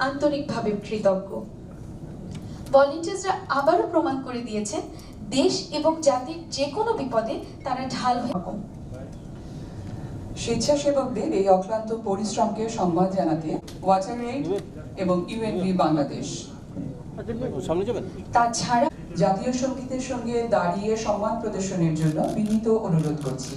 আন্তরিকভাবে কৃতজ্ঞ। ভলান্টিয়ার্সরা আবারও প্রমাণ করে দিয়েছেন দেশ এবং জাতির যে কোনো বিপদে তারা ঢাল হয়ে। স্বেচ্ছাসেবকদের এই অক্লান্ত পরিশ্রমকে সম্মান জানাতে ওয়াটার এইড এবং ইউএনভি বাংলাদেশ, তাছাড়া জাতীয় সঙ্গীতের সঙ্গে দাঁড়িয়ে সম্মান প্রদর্শনের জন্য বিনীত অনুরোধ করছি।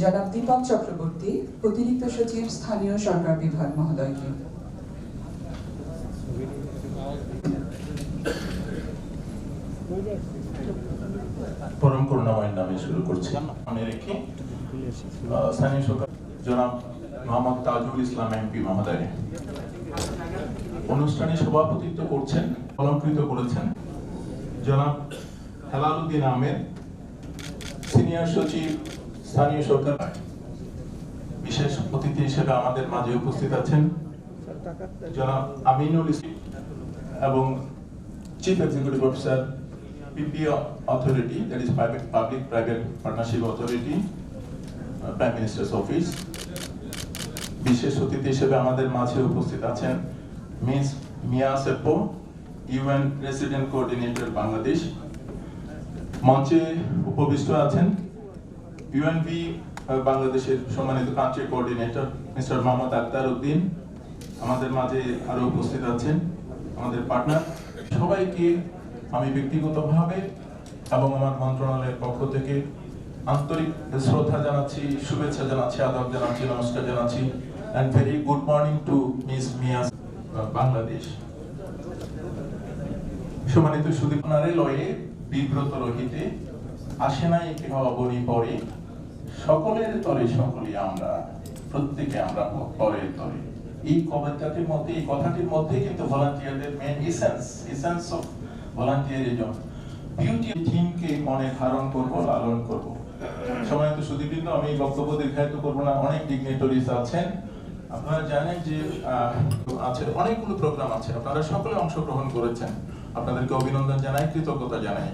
জনাব দীপক চক্রবর্তী, অতিরিক্ত সচিব, স্থানীয় সরকার বিভাগ মহোদয়কে। পরম করুণাময়ের নামে শুরু করছি। মনে রেখে স্থানীয় সরকার জনাব মোহাম্মদ তাজুল ইসলাম এমপি মহোদয় অনুষ্ঠানে সভাপতিত্ব করছেন, অলঙ্কৃত করেছেন জনাব হেলালুদ্দিন আহমেদ, সিনিয়র সচিব, স্থানীয় সরকার। বিশেষ অতিথি হিসেবে আমাদের মাঝে উপস্থিত আছেন জনাব আমিনুল ইসলাম এবং chief executive officer PPO authority, that is public-private partnership authority, Prime Minister's Office. বিশেষ অতিথি হিসেবে আমাদের মাঝে উপস্থিত আছেন Miss Mia Seppo, UN resident coordinator Bangladesh. মঞ্চে উপবিষ্ট আছেন UNV বাংলাদেশের সম্মানিত country coordinator Mr Mohammad Akhtar Uddin. আমাদের মাঝে আরো উপস্থিত আছেন আমাদের পার্টনার। সবাইকে আমি ব্যক্তিগতভাবে এবং আমার মন্ত্রণালয়ের পক্ষ থেকে আন্তরিক শ্রদ্ধা জানাচ্ছি, শুভেচ্ছা জানাচ্ছি, আদব জানাচ্ছি, নমস্কার জানাচ্ছি। And very good morning to Miss Mia Bangladesh. সম্মানিত সুদীপনারে লয়ে বিব্রত রহিতে আসে নাই কেহ অবনি পরে, সকলের তরে সকলে আমরা, প্রত্যেকে আমরা পরের তরে। এই কবিতাটির মধ্যে, এই কথাটির মধ্যে কিন্তু ভলান্টিয়ারদের মেইন এসেন্স অফ ভলান্টিয়ারিজম, বিউটি থিমকে মনে ধারণ করব, লালন করব। সম্মানিত সুদীপবৃন্দ, আমি বক্তব্য দীর্ঘায়িত করব না। অনেক ডিগনিটরিজ আছেন, আপনারা জানেন যে আছে অনেকগুলো প্রোগ্রাম আছে, আপনারা সকলে অংশগ্রহণ করেছেন। আপনাদেরকে অভিনন্দন জানাই, কৃতজ্ঞতা জানাই।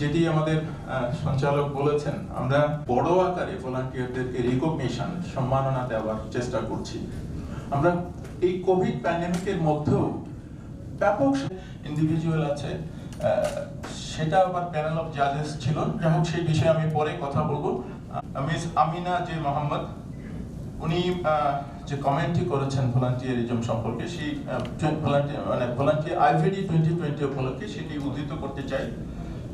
যেটি আমাদের সঞ্চালক বলেছেন, আমরা বড় আকারে ভলান্টিয়ারদেরকে রিকগনিশন, সম্মাননা দেওয়ার চেষ্টা করছি। আমরা এই কোভিড প্যান্ডেমিকের মধ্যেও ব্যাপক ইন্ডিভিজুয়াল আছে, সেটা আবার প্যানেল অফ জাজেস ছিল। যাই হোক, সেই বিষয়ে আমি পরে কথা বলবো। মিস আমিনা জে মোহাম্মদ, উনি যে কমেন্টটি করেছেন ভলান্টিয়ারিজম সম্পর্কে, সেই ভলান্টিয়ার আইভিডি 2020 উপলক্ষে সেটি উদ্ধৃত করতে চাই।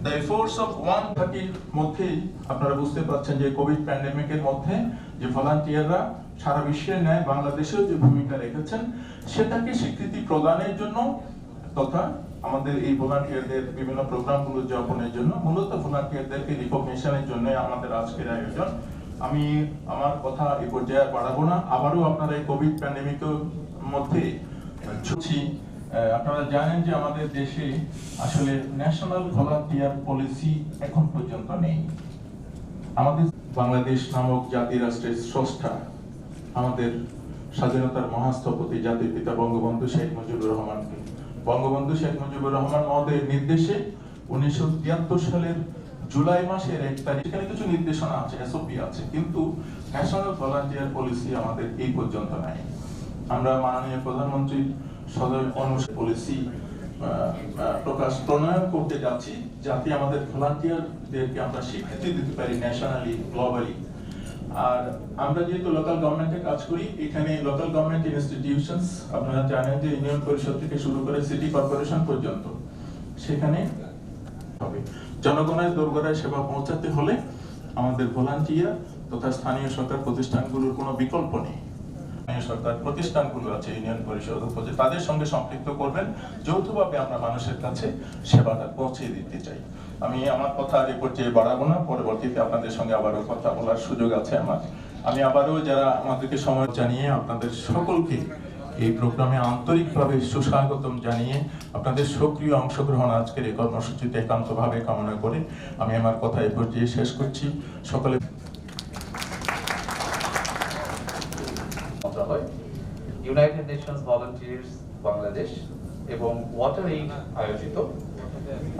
দ্য এফোর্টস অফ 130 মধ্যেই আপনারা বুঝতে পারছেন যে কোভিড প্যান্ডেমিকের মধ্যে যে ভলান্টিয়াররা সারা বিশ্বের ন্যায় বাংলাদেশেও যে ভূমিকা রেখেছেন, সেটাকে স্বীকৃতি প্রদানের জন্য তথা আমাদের এই ভলান্টিয়ারদের বিভিন্ন প্রোগ্রামগুলো উদযাপনের জন্য, মূলত ভলান্টিয়ারদেরকে রিকগনিশনের জন্য আমাদের আজকের আয়োজন। আমি আমার কথা এই পর্যায়ে বাড়াবো না। আবারও আপনারা এই কোভিড প্যান্ডেমিকের মধ্যে ছুটছি। আপনারা জানেন যে আমাদের দেশে আসলে ন্যাশনাল ভলান্টিয়ার পলিসি এখন পর্যন্ত নেই। আমাদের বাংলাদেশ নামক জাতি রাষ্ট্রের স্রষ্টা, আমাদের স্বাধীনতার মহাস্থপতি জাতির পিতা বঙ্গবন্ধু শেখ মুজিবুর রহমানকে, বঙ্গবন্ধু শেখ মুজিবুর রহমান মহোদয়ের নির্দেশে 1973 সালের জুলাই মাসের 1 তারিখ, এখানে কিছু নির্দেশনা আছে, এসওপি আছে, কিন্তু ন্যাশনাল ভলান্টিয়ার পলিসি আমাদের এই পর্যন্ত নাই। আমরা মাননীয় প্রধানমন্ত্রীর সদয় অনুসারে পলিসি প্রণয়ন করতে যাচ্ছি, যাতে আমাদের ভলান্টিয়ারদেরকে আমরা স্বীকৃতি দিতে পারি ন্যাশনালি, গ্লোবালি। আর আমরা যেহেতু লোকাল গভর্নমেন্টে কাজ করি, এখানে লোকাল গভর্নমেন্ট ইনস্টিটিউশনস, আপনারা জানেন যে ইউনিয়ন পরিষদ থেকে শুরু করে সিটি কর্পোরেশন পর্যন্ত, সেখানে হবে জনগণের দোরগোড়ায় সেবা পৌঁছাতে হলে আমাদের ভলান্টিয়ার তথা স্থানীয় সরকার প্রতিষ্ঠানগুলোর কোনো বিকল্প নেই। স্থানীয় সরকার প্রতিষ্ঠানগুলো আছে, ইউনিয়ন পরিষদ, উপজেলা, তাদের সঙ্গে সম্পৃক্ত করবেন। যৌথভাবে আমরা মানুষের কাছে সেবাটা পৌঁছে দিতে চাই। আমি আমার কথা আর এ পর্যায়ে বাড়াবো না, পরবর্তীতে আপনাদের সঙ্গে আবারও কথা বলার সুযোগ আছে আমার। আমি আবারও যারা আমাদেরকে সময় জানিয়ে আপনাদের সকলকে এই প্রোগ্রামে আন্তরিকভাবে সুস্বাগতম জানিয়ে আপনাদের সক্রিয় অংশগ্রহণ আজকের এই কর্মসূচিতে একান্তভাবে কামনা করে আমি আমার কথা এই পর্যায়ে শেষ করছি। সকলে ইউনাইটেড নেশনস ভলান্টিয়ার্স বাংলাদেশ এবং ওয়াটার এইড আয়োজিত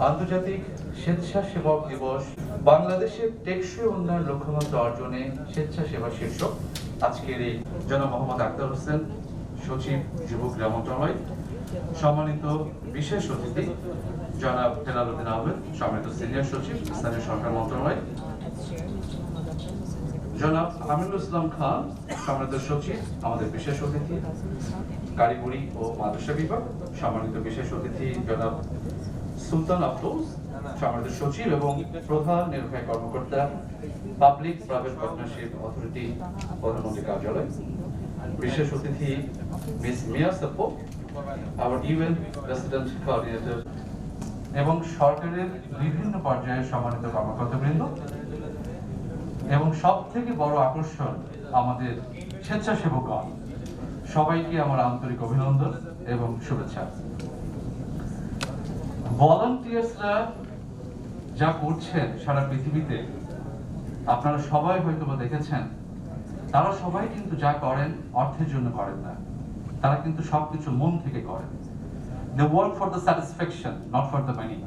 আন্তর্জাতিক স্বেচ্ছাসেবক দিবস বাংলাদেশের টেকসই উন্নয়ন লক্ষ্যমাত্রা অর্জনে স্বেচ্ছাসেবা শীর্ষক আজকের এই জনাব মোহাম্মদ আক্তার হোসেন, সচিব যুব ক্রীড়া মন্ত্রণালয়, সম্মানিত বিশেষ অতিথি জনাব হেলালুদ্দিন আহমেদ, সম্মানিত সিনিয়র সচিব স্থানীয় সরকার মন্ত্রণালয়, জনাব আমিনুল ইসলাম খান, সম্মানিত সচিব আমাদের বিশেষ অতিথি কারিগরি ও মাদ্রাসা বিভাগ, সম্মানিত বিশেষ অতিথি জনাব সুলতান আফরোজ, সম্মানিত সচিব এবং প্রধান নির্বাহী কর্মকর্তা পাবলিক প্রাইভেট পার্টনারশিপ অথরিটি প্রধানমন্ত্রী কার্যালয়, বিশেষ অতিথি মিস মিয়া সাপো, আওয়ার ইউএন রেসিডেন্ট কোঅর্ডিনেটর এবং সরকারের বিভিন্ন পর্যায়ের সম্মানিত কর্মকর্তাবৃন্দ এবং সব থেকে বড় আকর্ষণ আমাদের স্বেচ্ছাসেবকগণ, সবাইকে আমার আন্তরিক অভিনন্দন এবং শুভেচ্ছা। ভলান্টিয়ার্সরা যা করছেন সারা পৃথিবীতে আপনারা সবাই হয়তো দেখেছেন, তারা সবাই কিন্তু যা করেন অর্থের জন্য করেন না, তারা কিন্তু সবকিছু মন থেকে করেন। They work for the satisfaction, not for the money.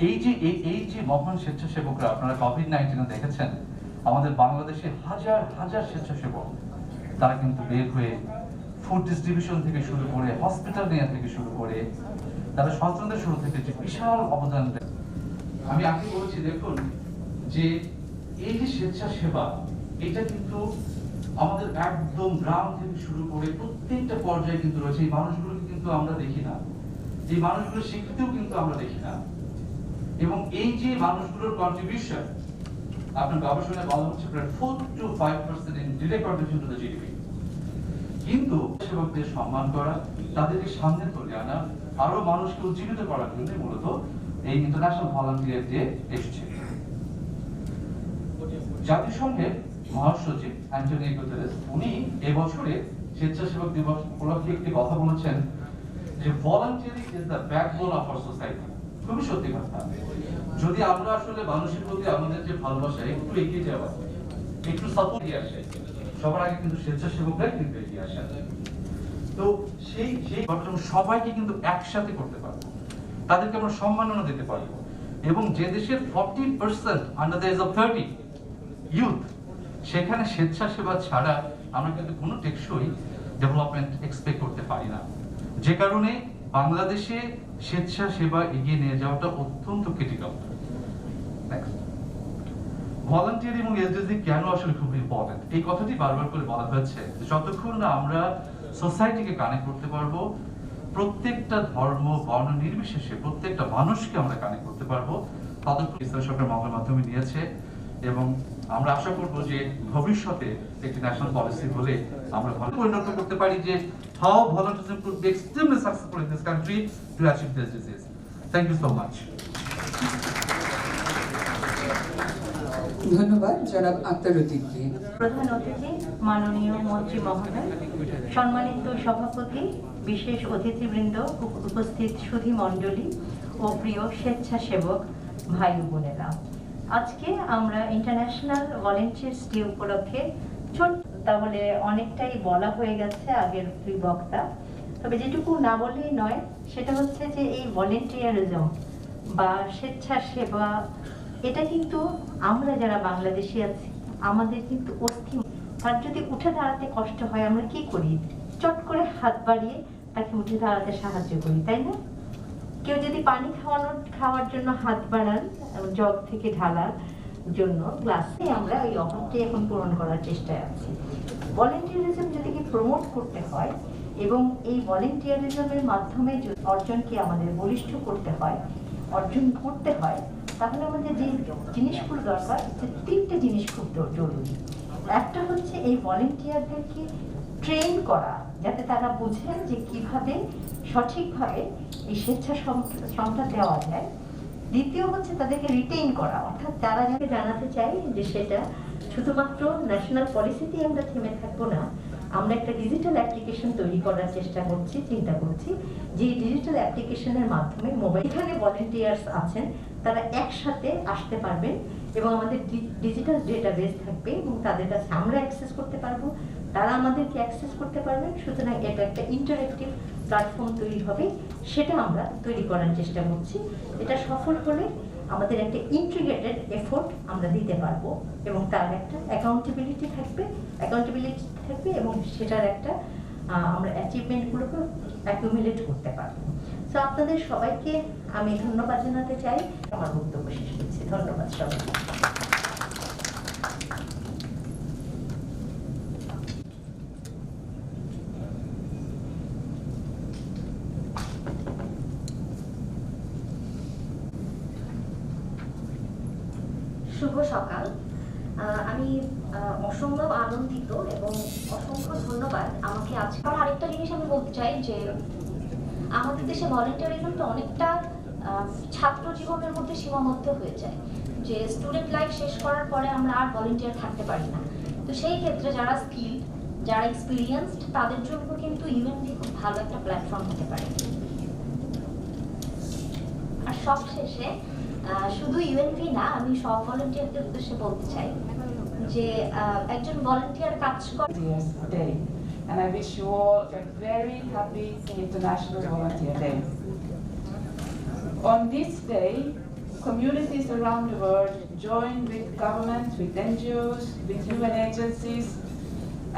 এই যে মহান স্বেচ্ছাসেবকরা আপনারা কোভিড-19 দেখেছেন, আমাদের বাংলাদেশে হাজার হাজার স্বেচ্ছাসেবক তারা কিন্তু বের হয়ে ফুড ডিস্ট্রিবিউশন থেকে শুরু করে হসপিটাল নেওয়া থেকে শুরু করে তারা স্বচ্ছন্দের শুরু থেকে যে বিশাল অবদান দেয়। আমি আগে বলেছি, দেখুন যে এই যে স্বেচ্ছাসেবা, এটা কিন্তু আমাদের একদম গ্রাম থেকে শুরু করে প্রত্যেকটা পর্যায়ে কিন্তু রয়েছে। এই মানুষগুলোকে কিন্তু আমরা দেখি না, এই মানুষগুলোর স্বীকৃতিও কিন্তু আমরা দেখি না। এবং এই যে মানুষগুলোর কন্ট্রিবিউশন, আপনার গবেষণায় বলা হচ্ছে প্রায় 4 to 5% in direct contribution to the GDP. কিন্তু সেবকদের সম্মান করা, তাদেরকে সামনে তুলে আনা, আরো মানুষকে উজ্জীবিত করার জন্য মূলত এই ইন্টারন্যাশনাল ভলান্টিয়ার ডে এসেছে। জাতিসংঘের মহাসচিব অ্যান্টনিও গুতেরেস উনি এবছরে স্বেচ্ছাসেবক দিবস উপলক্ষে একটি কথা বলেছেন যে volunteering is the backbone of our society. খুবই সত্যি কথা। যদি আমরা আসলে মানুষের প্রতি আমাদের যে ভালোবাসা একটু এগিয়ে যাওয়া, একটু সাপোর্ট দিয়ে আসে, সবার আগে কিন্তু স্বেচ্ছাসেবকরাই কিন্তু এগিয়ে আসে। তো সেই সবাইকে কিন্তু একসাথে করতে পারবো, তাদেরকে আমরা সম্মাননা দিতে পারবো। এবং যে দেশের 40% under the age of 30 youth, সেখানে স্বেচ্ছাসেবা ছাড়া আমরা কিন্তু কোনো টেকসই ডেভেলপমেন্ট এক্সপেক্ট করতে পারি না। যে কারণে বাংলাদেশে স্বেচ্ছাসেবা এগিয়ে নিয়ে যাওয়াটা অত্যন্ত ক্রিটিক্যাল। ভলান্টিয়ার এবং এসডিজি কেন আসলে খুব ইম্পর্টেন্ট, এই কথাটি বারবার করে বলা হয়েছে। যতক্ষণ না আমরা সোসাইটিকে কানেক্ট করতে পারবো, প্রত্যেকটা ধর্ম বর্ণ নির্বিশেষে প্রত্যেকটা মানুষকে আমরা কানেক্ট করতে পারবো, ততক্ষণ ইসলাম সরকার মামলার মাধ্যমে নিয়েছে। এবং আমরা আশা করবো যে ভবিষ্যতে একটি ন্যাশনাল পলিসি হলে আমরা ভালো পরিণত করতে পারি যে how volunteerism could be extremely successful in this country to achieve this disease. Thank you so much. ধন্যবাদ জনাব আক্তারউদ্দিনকে। প্রধান অতিথি মাননীয় মন্ত্রী মহোদয়, সম্মানিত সভাপতি, বিশেষ অতিথিবৃন্দ, উপস্থিত সুধী মণ্ডলী ও প্রিয় স্বেচ্ছাসেবক ভাই বোনেরা, আজকে আমরা ইন্টারন্যাশনাল ভলান্টিয়ার্স ডে উপলক্ষে ছোট্ট, তাহলে অনেকটাই বলা হয়ে গেছে আগের দুই বক্তা, তবে যেটুকু না বললেই নয় সেটা হচ্ছে যে এই ভলান্টিয়ারিজম বা স্বেচ্ছাসেবা, এটা কিন্তু আমরা যারা বাংলাদেশি আছি আমাদের কিন্তু অস্থি। তার যদি উঠে দাঁড়াতে কষ্ট হয় আমরা কি করি? চট করে হাত বাড়িয়ে তাকে উঠে দাঁড়াতে সাহায্য করি, তাই না? কেউ যদি পানি খাওয়ার জন্য হাত বাড়ান, জগ থেকে ঢালার জন্য গ্লাসে, আমরা এই অভাবটি এখন পূরণ করার চেষ্টায় আছি। ভলান্টিয়ারিজম যদি প্রমোট করতে হয় এবং এই ভলান্টিয়ারিজমের মাধ্যমে অর্জনকে আমাদের বলিষ্ঠ করতে হয়, অর্জন করতে হয়, তাহলে আমাদের যে জিনিসগুলো দরকার, তিনটে জিনিস খুব জরুরি। একটা হচ্ছে এই ভলান্টিয়ারদেরকে ট্রেন করা, যাতে তারা বুঝেন যে কিভাবে সঠিকভাবে এই স্বেচ্ছাসেবকটা দেওয়া যায়। দ্বিতীয় হচ্ছে তাদেরকে রিটেইন করা, অর্থাৎ তারা যাকে জানাতে চাই যে সেটা শুধুমাত্র ন্যাশনাল পলিসিতেই আমরা থেমে থাকবো না, আমরা একটা ডিজিটাল অ্যাপ্লিকেশন তৈরি করার চেষ্টা করছি, চিন্তা করছি যে ডিজিটাল অ্যাপ্লিকেশনের মাধ্যমে মোবাইল এখানে ভলেন্টিয়ার্স আছেন তারা একসাথে আসতে পারবেন এবং আমাদের ডিজিটাল ডেটাবেস থাকবে এবং তাদের কাছে আমরা অ্যাক্সেস করতে পারবো, তারা আমাদেরকে অ্যাক্সেস করতে পারবেন। সুতরাং এটা একটা ইন্টারেক্টিভ প্ল্যাটফর্ম তৈরি হবে, সেটা আমরা তৈরি করার চেষ্টা করছি। এটা সফল হলে আমাদের একটা ইন্টিগ্রেটেড এফোর্ট আমরা দিতে পারবো এবং তার একটা অ্যাকাউন্টেবিলিটি থাকবে এবং সেটার একটা আমরা অ্যাচিভমেন্টগুলোকে অ্যাকুমুলেট করতে পারবো। তো আপনাদের সবাইকে আমি ধন্যবাদ জানাতে চাই। আমার বক্তব্য শেষ করছি। ধন্যবাদ সবাইকে। শুভ সকাল। আমি অসম্ভব আনন্দিত এবং অসংখ্য ধন্যবাদ আমাকে আজকে। আরেকটা জিনিস আমি বলতে চাই যে আমাদের দেশে ভলেন্টিয়ারিজমটা অনেকটা ছাত্র জীবনের মধ্যে সীমাবদ্ধ হয়ে যায়, যে স্টুডেন্ট লাইফ শেষ করার পরে আমরা আর ভলেন্টিয়ার থাকতে পারি না। তো সেই ক্ষেত্রে যারা স্কিলড, যারা এক্সপিরিয়েন্সড, তাদের জন্য কিন্তু ইউএনভি খুব ভালো একটা প্ল্যাটফর্ম হতে পারে। আর সবশেষে শুধু ইউএনভি না, আমি সব ভলেন্টিয়ারদের উদ্দেশ্যে বলতে চাই যে একজন ভলেন্টিয়ার কাজ করে। Day, and I wish you all a very happy International Volunteer Day. On this day, communities around the world join with governments, with NGOs, with UN agencies,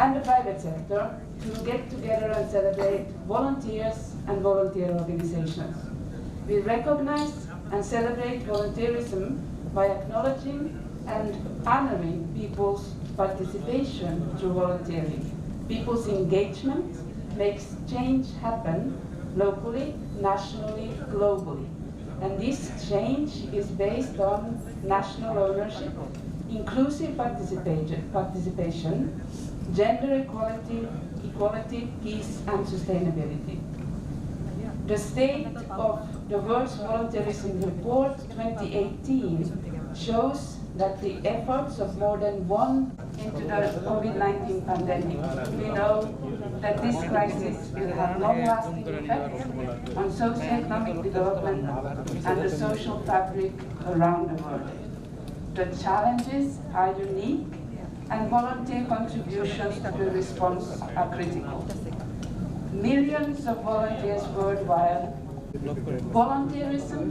and the private sector to get together and celebrate volunteers and volunteer organizations. We recognize and celebrate volunteerism by acknowledging and honoring people's participation through volunteering. People's engagement makes change happen locally, nationally, globally. And this change is based on national ownership, inclusive participation, gender equality, peace and sustainability. The State of the World's Volunteerism Report 2018 shows that the efforts of more than one into the COVID-19 pandemic. We know that this crisis will have long-lasting effects on socio-economic development and the social fabric around the world. The challenges are unique and volunteer contributions to the response are critical. Millions of volunteers worldwide. Volunteerism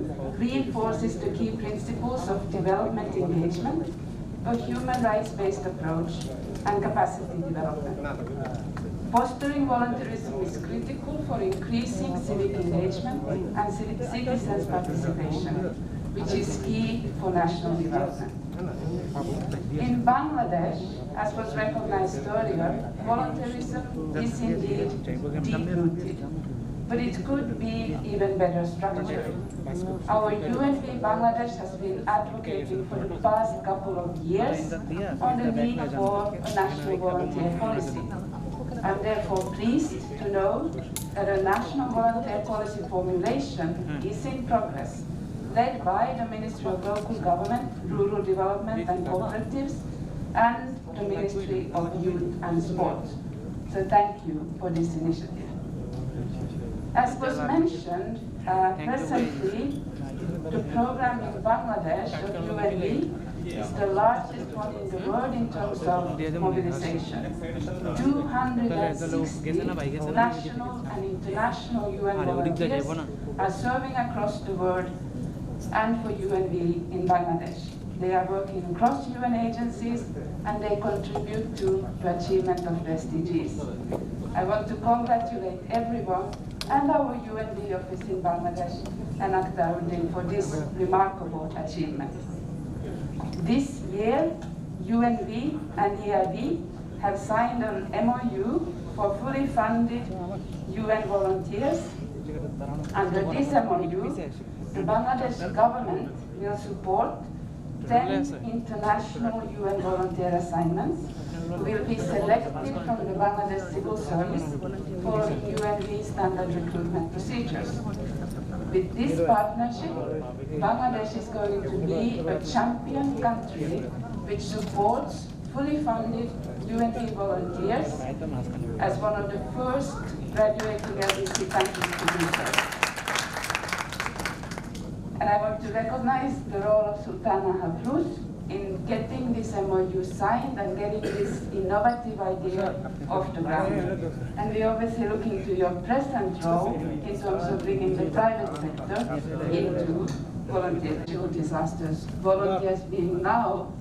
reinforces the key principles of development engagement, a human rights-based approach, and capacity development. Fostering volunteerism is critical for increasing civic engagement and citizens' participation, which is key for national development. In Bangladesh, as was recognized earlier, volunteerism is indeed deep-rooted, but it could be even better structured. Our UNV Bangladesh has been advocating for the past couple of years on the need for a national volunteer policy. I'm therefore pleased to know that a national volunteer policy formulation is in progress, led by the Ministry of Local Government, Rural Development and Cooperatives, and the Ministry of Youth and Sport. So thank you for this initiative. As was mentioned, presently, the program in Bangladesh of UNV is the largest one in the world in terms of mobilization. 260 national and international UN volunteers are serving across the world and for UNV in Bangladesh. They are working across UN agencies and they contribute to the achievement of the SDGs. I want to congratulate everyone and our UNV office in Bangladesh and Akhtaruddin for this remarkable achievement. This year, UNV and EIB have signed an MOU for fully funded UN volunteers. Under this MOU, the Bangladesh government will support 10 international UN volunteer assignments will be selected from the Bangladesh Civil Service for UNV standard recruitment procedures. With this partnership, Bangladesh is going to be a champion country which supports fully funded UNT volunteers as one of the first graduating LDC countries to do so. And I want to recognize the role of Sultana Habrus in getting this MOU signed and getting this innovative idea off the ground. And we're obviously looking to your present role in terms of bringing the private sector into volunteer disasters. Volunteers being now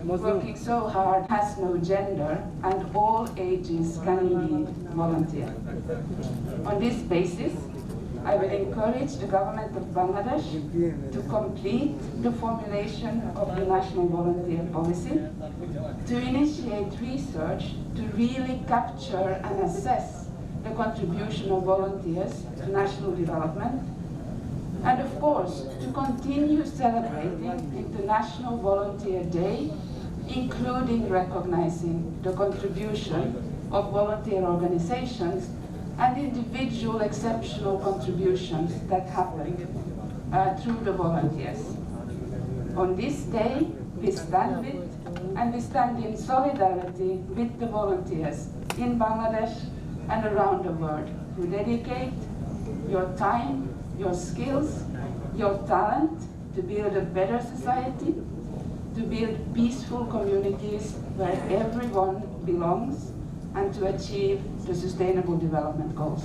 working so hard, has no gender, and all ages can indeed volunteer. On this basis, I will encourage the government of Bangladesh to complete the formulation of the national volunteer policy, to initiate research to really capture and assess the contribution of volunteers to national development, and of course, to continue celebrating International Volunteer Day, including recognizing the contribution of volunteer organizations and individual exceptional contributions that happen through the volunteers. On this day, we stand with and we stand in solidarity with the volunteers in Bangladesh and around the world who dedicate your time, your skills, your talent to build a better society, to build peaceful communities where everyone belongs, and to achieve the Sustainable Development Goals.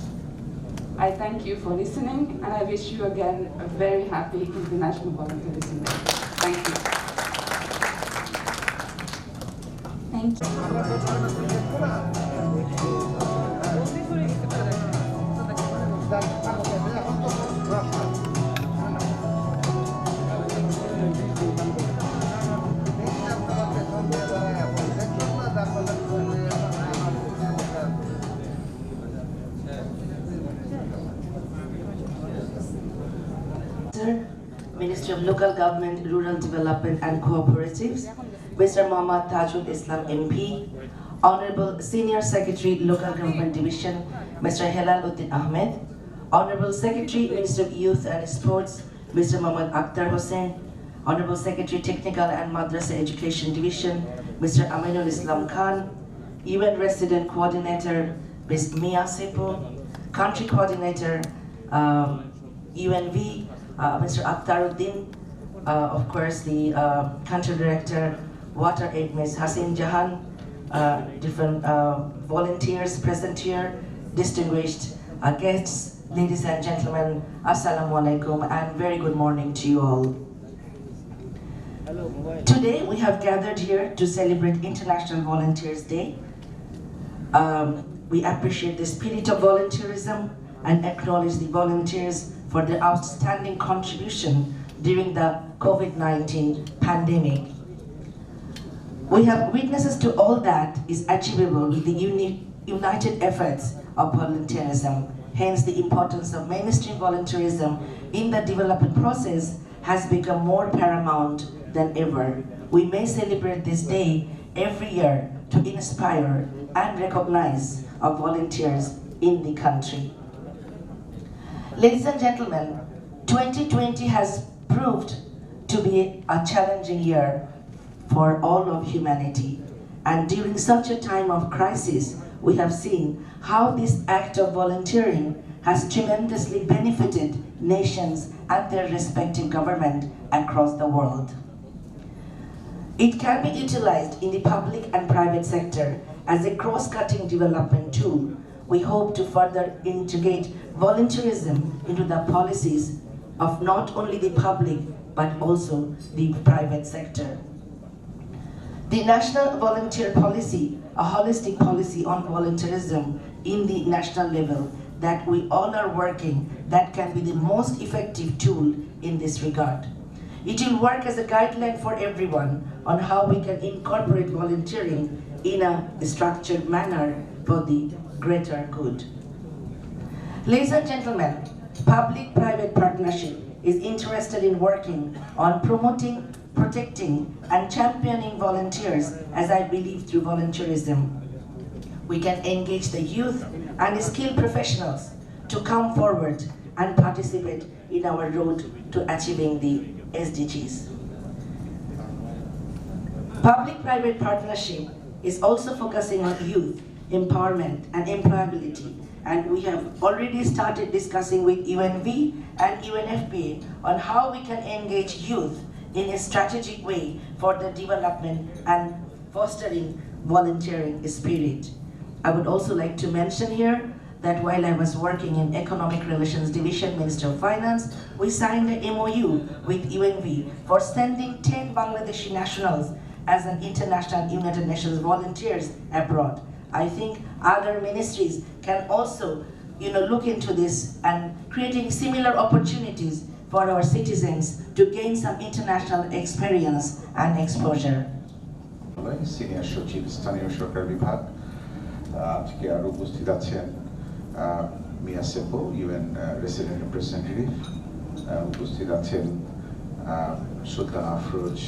I thank you for listening, and I wish you again a very happy International Volunteerism Day. Thank you. Thank you. Ministry of Local Government, Rural Development and Cooperatives, Mr. Mohammad Tajul Islam MP, Honorable Senior Secretary, Local Government Division, Mr. Helal Uddin Ahmed, Honorable Secretary, Minister of Youth and Sports, Mr. Mohammad Akhtar Hossain, Honorable Secretary, Technical and Madrasa Education Division, Mr. Aminul Islam Khan, UN Resident Coordinator, Ms. Mia Sepo, Country Coordinator, UNV, Mr. Akhtaruddin, of course the Country Director, Water Aid, Ms. Hasin Jahan, different volunteers present here, distinguished guests, ladies and gentlemen, Assalamu alaikum, and very good morning to you all. Today we have gathered here to celebrate International Volunteers Day. We appreciate the spirit of volunteerism and acknowledge the volunteers for their outstanding contribution during the COVID-19 pandemic. We have witnesses to all that is achievable with the united efforts of volunteerism. Hence, the importance of mainstream volunteerism in the development process has become more paramount than ever. We may celebrate this day every year to inspire and recognize our volunteers in the country. Ladies and gentlemen, 2020 has proved to be a challenging year for all of humanity. And during such a time of crisis, we have seen how this act of volunteering has tremendously benefited nations and their respective government across the world. It can be utilized in the public and private sector as a cross-cutting development tool. We hope to further integrate volunteerism into the policies of not only the public, but also the private sector. The National Volunteer Policy, a holistic policy on volunteerism in the national level that we all are working, that can be the most effective tool in this regard. It will work as a guideline for everyone on how we can incorporate volunteering in a structured manner for the greater good. Ladies and gentlemen, public-private partnership is interested in working on promoting, protecting, and championing volunteers, as I believe through volunteerism. We can engage the youth and skilled professionals to come forward and participate in our road to achieving the SDGs. Public-private partnership is also focusing on youth empowerment and employability. And we have already started discussing with UNV and UNFPA on how we can engage youth in a strategic way for the development and fostering volunteering spirit. I would also like to mention here that while I was working in Economic Relations Division, Minister of Finance, we signed an MOU with UNV for sending 10 Bangladeshi nationals as an international United Nations volunteers abroad. I think other ministries can also look into this and creating similar opportunities for our citizens to gain some international experience and exposure. Senior সচিব স্থানীয় সরকার বিভাগ আজকে আর উপস্থিত আছেন Mia Seppo UN resident representative উপস্থিত আছেন Sultan Afroz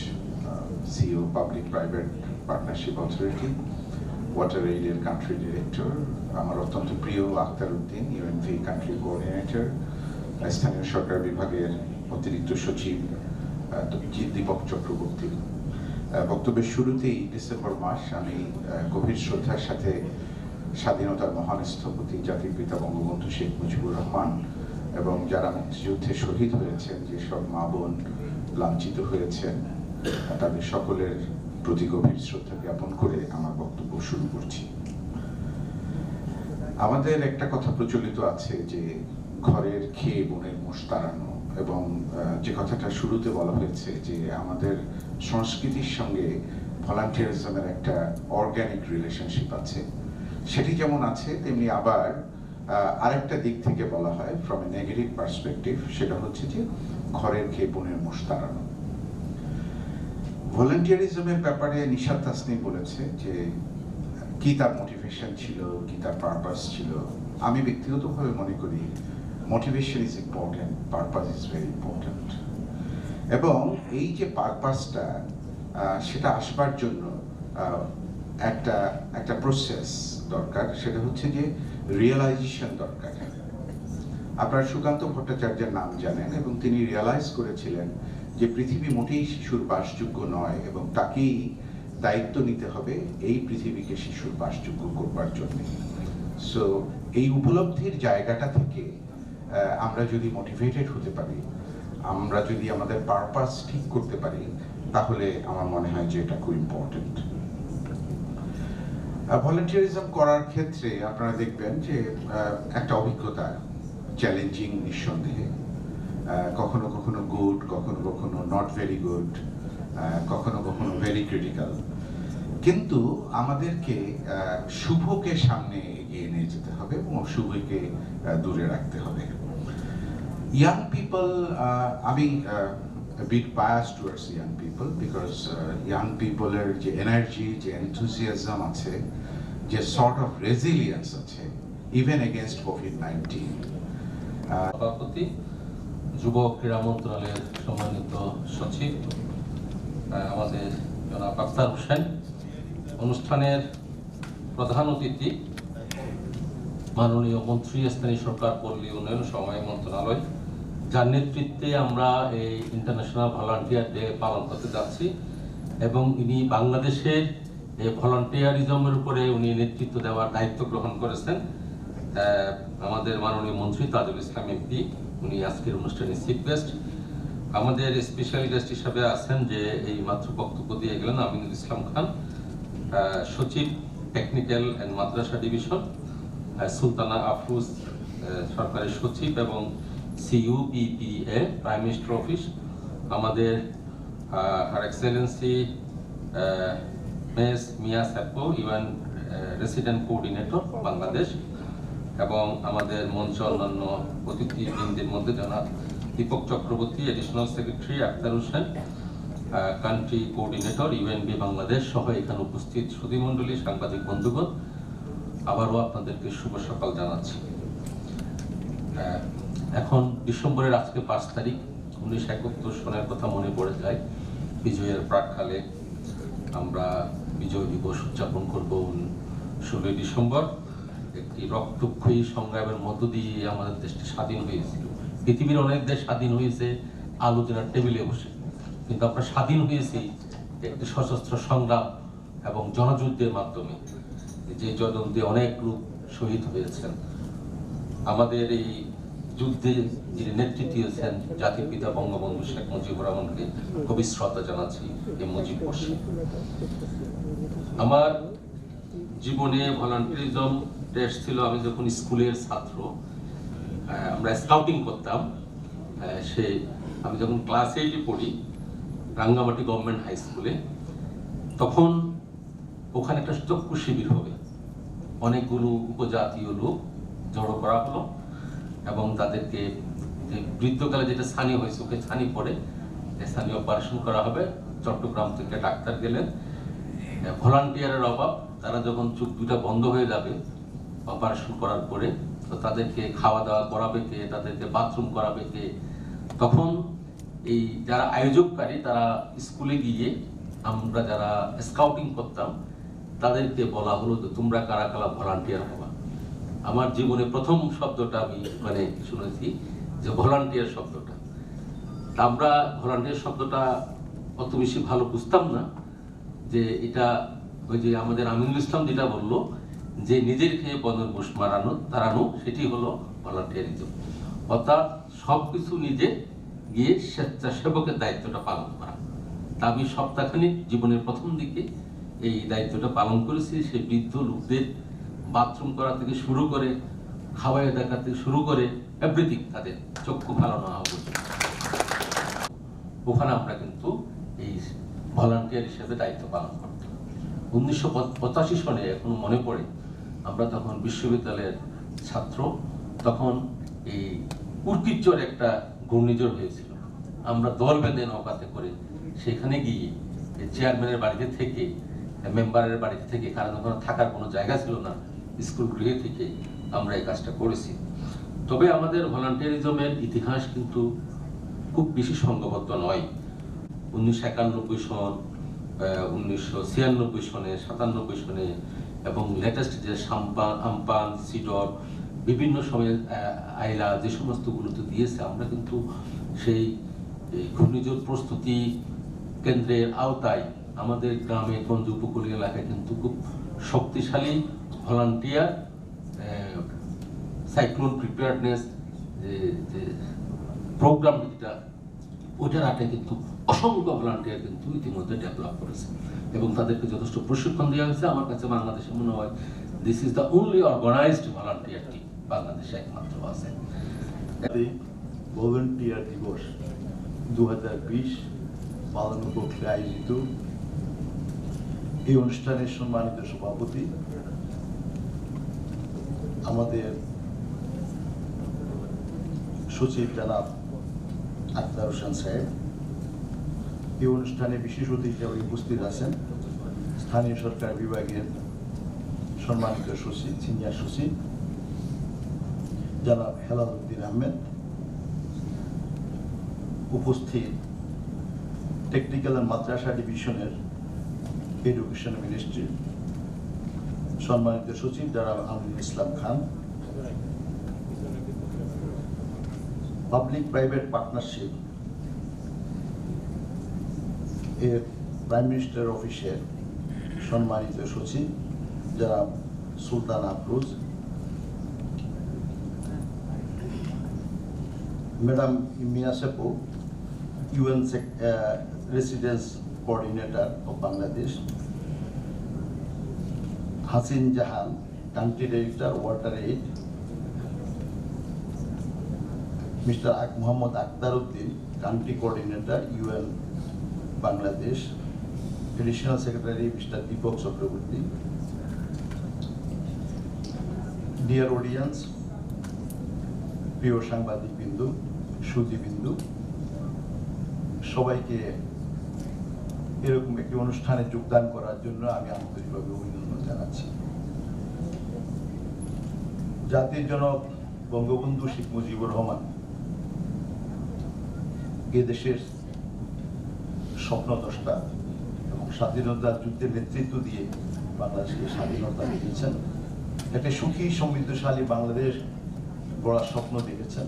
CEO public private partnership authority water এইডের কান্ট্রি ডিরেক্টর আমার অত্যন্ত প্রিয় Akhtar Uddin UNV country coordinator স্থানীয় সরকার বিভাগের অতিরিক্ত সচিব দীপক চক্রবর্তী বক্তব্যের শুরুতেই ডিসেম্বর মাস আমি গভীর শ্রদ্ধার সাথে স্বাধীনতার মহান স্থপতি জাতির পিতা বঙ্গবন্ধু শেখ মুজিবুর রহমান এবং যারা মুক্তিযুদ্ধে শহীদ হয়েছেন যেসব মা বোন লাঞ্ছিত হয়েছেন তাদের সকলের প্রতি গভীর শ্রদ্ধা জ্ঞাপন করে আমার বক্তব্য শুরু করছি। আমাদের একটা কথা প্রচলিত আছে যে ঘরের খেয়ে বোনের মোষ তাড়ানো, এবং যে কথাটা শুরুতে বলা হয়েছে যে আমাদের সংস্কৃতির সঙ্গে ভলান্টিয়ারিজমের একটা অর্গানিক রিলেশনশিপ আছে, সেটি যেমন আছে তেমনি আবার আরেকটা দিক থেকে বলা হয় ফ্রম এ নেগেটিভ পার্সপেক্টিভ, সেটা হচ্ছে যে ঘরের খেয়ে বোনের মোষ তাড়ানো। ভলান্টিয়ারিজমের ব্যাপারে নিশাত তাসনিম বলেছে যে কি তার মোটিভেশন ছিল, কি তার পারপাস ছিল। আমি ব্যক্তিগতভাবে মনে করি motivation is important, purpose is very important. এবং এই যে পারপাসটা সেটা আসবার জন্য একটা প্রসেস দরকার, সেটা হচ্ছে যে রিয়েলাইজেশন দরকার। আপনারা সুকান্ত ভট্টাচার্যের নাম জানেন এবং তিনি রিয়েলাইজ করেছিলেন যে পৃথিবী মোটেই শিশুর বাসযোগ্য নয় এবং তাকেই দায়িত্ব নিতে হবে এই পৃথিবীকে শিশুর বাসযোগ্য করবার জন্য। সো এই উপলব্ধির জায়গাটা থেকে আমরা যদি মোটিভেটেড হতে পারি, আমরা যদি আমাদের পারপাস ঠিক করতে পারি, তাহলে আমার মনে হয় যে এটা খুব ইম্পর্টেন্ট। ভলান্টিয়ারিজম করার ক্ষেত্রে আপনারা দেখবেন যে একটা অভিজ্ঞতা চ্যালেঞ্জিং নিঃসন্দেহে, কখনো কখনো গুড, কখনো কখনো নট ভেরি গুড, কখনো কখনো ভেরি ক্রিটিক্যাল, কিন্তু আমাদেরকে শুভকে সামনে এগিয়ে নিয়ে যেতে হবে এবং অশুভকে দূরে রাখতে হবে। ইয়াং পিপল, আমি a bit biased towards young people because young people এর যে এনার্জি, যে enthusiasm আছে, যে sort of resilience আছে even against COVID-19। সভাপতি, যুব ক্রীড়া মন্ত্রণালয়ের সম্মানিত সচিব আমাদের জনাব আখতার হোসেন, অনুষ্ঠানের প্রধান অতিথি মাননীয় মন্ত্রী স্থানীয় সরকার পল্লী উন্নয়ন সমবায় মন্ত্রণালয়, যার নেতৃত্বে আমরা এই ইন্টারন্যাশনাল ভলান্টিয়ার ডে পালন করতে যাচ্ছি, এবং ইনি বাংলাদেশের এই ভলান্টিয়ারিজমের উপরে উনি নেতৃত্ব দেওয়ার দায়িত্ব গ্রহণ করেছেন। আমাদের মাননীয় মন্ত্রী তাজুল ইসলাম এমপি, উনি আজকের অনুষ্ঠানে চিফ গেস্ট। আমাদের স্পেশাল গেস্ট হিসাবে আছেন যে এই মাত্র বক্তব্য দিয়ে গেলেন আমিনুল ইসলাম খান, সচিব technical and Madrasa division, Sultana Afroz সরকারি সচিব এবং CUPPA প্রাইম মিনিস্টার অফিস, আমাদের her excellency miss Mia Seppo UN resident coordinator Bangladesh, এবং আমাদের মঞ্চ অন্যান্য অতিথিবৃন্দের মধ্যে জনাব Dipak Chakraborty additional secretary, Akhtar Hossain country coordinator UNB Bangladesh সহ এখানে উপস্থিত সুধীমণ্ডলী, সাংবাদিক বন্ধুগণ, আবারও আপনাদেরকে শুভ সকাল জানাচ্ছি। এখন ডিসেম্বরের আজকে 5 তারিখ, 1971 সনের কথা মনে পড়ে যায়। বিজয়ের প্রাক্কালে আমরা বিজয় দিবস উদযাপন করব 16 ডিসেম্বর। একটি রক্তক্ষয়ী সংগ্রামের মধ্য দিয়ে আমাদের দেশটি স্বাধীন হয়েছিল। পৃথিবীর অনেক দেশ স্বাধীন হয়েছে আলোচনার টেবিলে বসে, কিন্তু আমরা স্বাধীন হয়েছি একটি সশস্ত্র সংগ্রাম এবং জনযুদ্ধের মাধ্যমে, যে যুদ্ধে অনেক লোক শহীদ হয়েছেন। আমাদের এই যুদ্ধে যিনি নেতৃত্ব দিয়েছেন জাতির পিতা বঙ্গবন্ধু শেখ মুজিবুর রহমানকে গভীর শ্রদ্ধা জানাচ্ছি এই মুজিব বর্ষে। আমার জীবনে ভলান্টিয়ারিজম টেস্ট ছিল আমি যখন স্কুলের ছাত্র, আমরা স্কাউটিং করতাম। আমি যখন ক্লাস 8-এ পড়ি রাঙ্গামাটি গভর্নমেন্ট হাই স্কুলে, তখন ওখানে একটা চক্ষু শিবির হবে, অনেকগুলো উপজাতীয় লোক জড়ো করা হলো এবং তাদেরকে বৃদ্ধকালে যেটা ছানি হয়েছে ওকে ছানি পরে ছানি অপারেশন করা হবে। চট্টগ্রাম থেকে ডাক্তার গেলেন, ভলান্টিয়ারের অভাব, তারা যখন চোখ দুটা বন্ধ হয়ে যাবে অপারেশন করার পরে, তো তাদেরকে খাওয়া দাওয়া করাবে কে, তাদেরকে বাথরুম করাবে কে। তখন এই যারা আয়োজককারী তারা স্কুলে গিয়ে আমরা যারা স্কাউটিং করতাম তাদেরকে বলা হলো যে তোমরা কারা কারা ভলান্টিয়ার হবা। আমার জীবনে প্রথম শব্দটা আমি শুনেছি যে ভলান্টিয়ার শব্দটা। আমরা ভলান্টিয়ার শব্দটা অত বেশি ভালো বুঝতাম না, যে এটা ওই যে আমাদের আমিনুল ইসলাম যেটা বললো যে নিজের খেয়ে পদের বস তাড়ানো, সেটি হলো ভলান্টিয়ারিজম, অর্থাৎ সবকিছু নিজে গিয়ে স্বেচ্ছাসেবকের দায়িত্বটা পালন করা। তা আমি সপ্তাহখানিক জীবনের প্রথম দিকে এই দায়িত্বটা পালন করেছি। সেই বৃদ্ধ লোকদের বাথরুম করা থেকে শুরু করে খাওয়াই দেখা থেকে শুরু করে এভরিথিং, তাদের চক্ষু ভালো না হওয়া পর্যন্ত ওখানে আমরা কিন্তু এই ভলান্টিয়ার হিসেবে দায়িত্ব পালন করতাম। 1985 সনে এখনো মনে পড়ে, আমরা তখন বিশ্ববিদ্যালয়ের ছাত্র, তখন এই উর্কিচর একটা ঘূর্ণিঝড় হয়েছিল। আমরা দল বেঁধে নৌকাতে করে সেখানে গিয়ে চেয়ারম্যানের বাড়িতে থেকে, মেম্বারের বাড়িতে থেকে, কারণ ওখানে থাকার কোনো জায়গা ছিল না, স্কুল গৃহে থেকে আমরা এই কাজটা করেছি। তবে আমাদের ভলান্টিয়ারিজমের ইতিহাস কিন্তু খুব বেশি সংঘবদ্ধ নয়। 1991 সন, 1996 সনে, 97 সনে এবং লেটেস্ট যে আমপান, সিডর, বিভিন্ন সময়ে আইলা যে সমস্তগুলোতে দিয়েছে, আমরা কিন্তু সেই ঘূর্ণিঝড় প্রস্তুতি কেন্দ্রের আওতায় আমাদের গ্রামে গঞ্জ উপকূলীয় এলাকায় কিন্তু খুব শক্তিশালী ভলান্টিয়ার সাইক্লোন প্রিপেয়ারনেস যে প্রোগ্রাম, যেটা ওইটার আগে কিন্তু অসংখ্য ভলান্টিয়ার কিন্তু ইতিমধ্যে ডেভেলপ করেছে এবং তাদেরকে যথেষ্ট প্রশিক্ষণ দেওয়া হয়েছে। আমার কাছে বাংলাদেশে মনে হয় this is the only organised volunteer team বাংলাদেশে একমাত্র আছে। ভলান্টিয়ার দিবস 2020 পালন উপলক্ষে আয়োজিত এই অনুষ্ঠানের সম্মানিত সভাপতি আমাদের সচিব জনাব আক্তার হোসেন সাহেব, এই অনুষ্ঠানে বিশেষ অতিথি হিসেবে উপস্থিত আছেন স্থানীয় সরকার বিভাগের সম্মানিত সচিব, সিনিয়র সচিব জনাব হেলাল উদ্দিন আহমেদ, উপস্থিত টেকনিক্যাল অ্যান্ড মাদ্রাসা ডিভিশনের এডুকেশন মিনিস্ট্রি সম্মানিত সচিব জনাব Aminul Islam Khan, public private partnership এর প্রাইম মিনিস্টার অফিসের সম্মানিত সচিব জনাব Sultan Afroz, madam Mia Seppo, UN residents coordinator of Bangladesh, Hasin Jahan, country director WaterAid, Mr Mohammad Akhtar Uddin, country coordinator UN Bangladesh, additional secretary Mr Dipak Chakraborty. Dear audience, প্রিয় সাংবাদিকবৃন্দ, সুধীবৃন্দ, সবাইকে এরকম একটি অনুষ্ঠানে যোগদান করার জন্য আমি আন্তরিকভাবে অভিনন্দন জানাচ্ছি। জাতির জনক বঙ্গবন্ধু শেখ মুজিবুর রহমান এ দেশের স্বপ্নদ্রষ্টা এবং স্বাধীনতার যুদ্ধের নেতৃত্ব দিয়ে বাংলাদেশকে স্বাধীনতা দিয়েছেন। একটা সুখী সমৃদ্ধশালী বাংলাদেশ গড়ার স্বপ্ন দেখেছেন।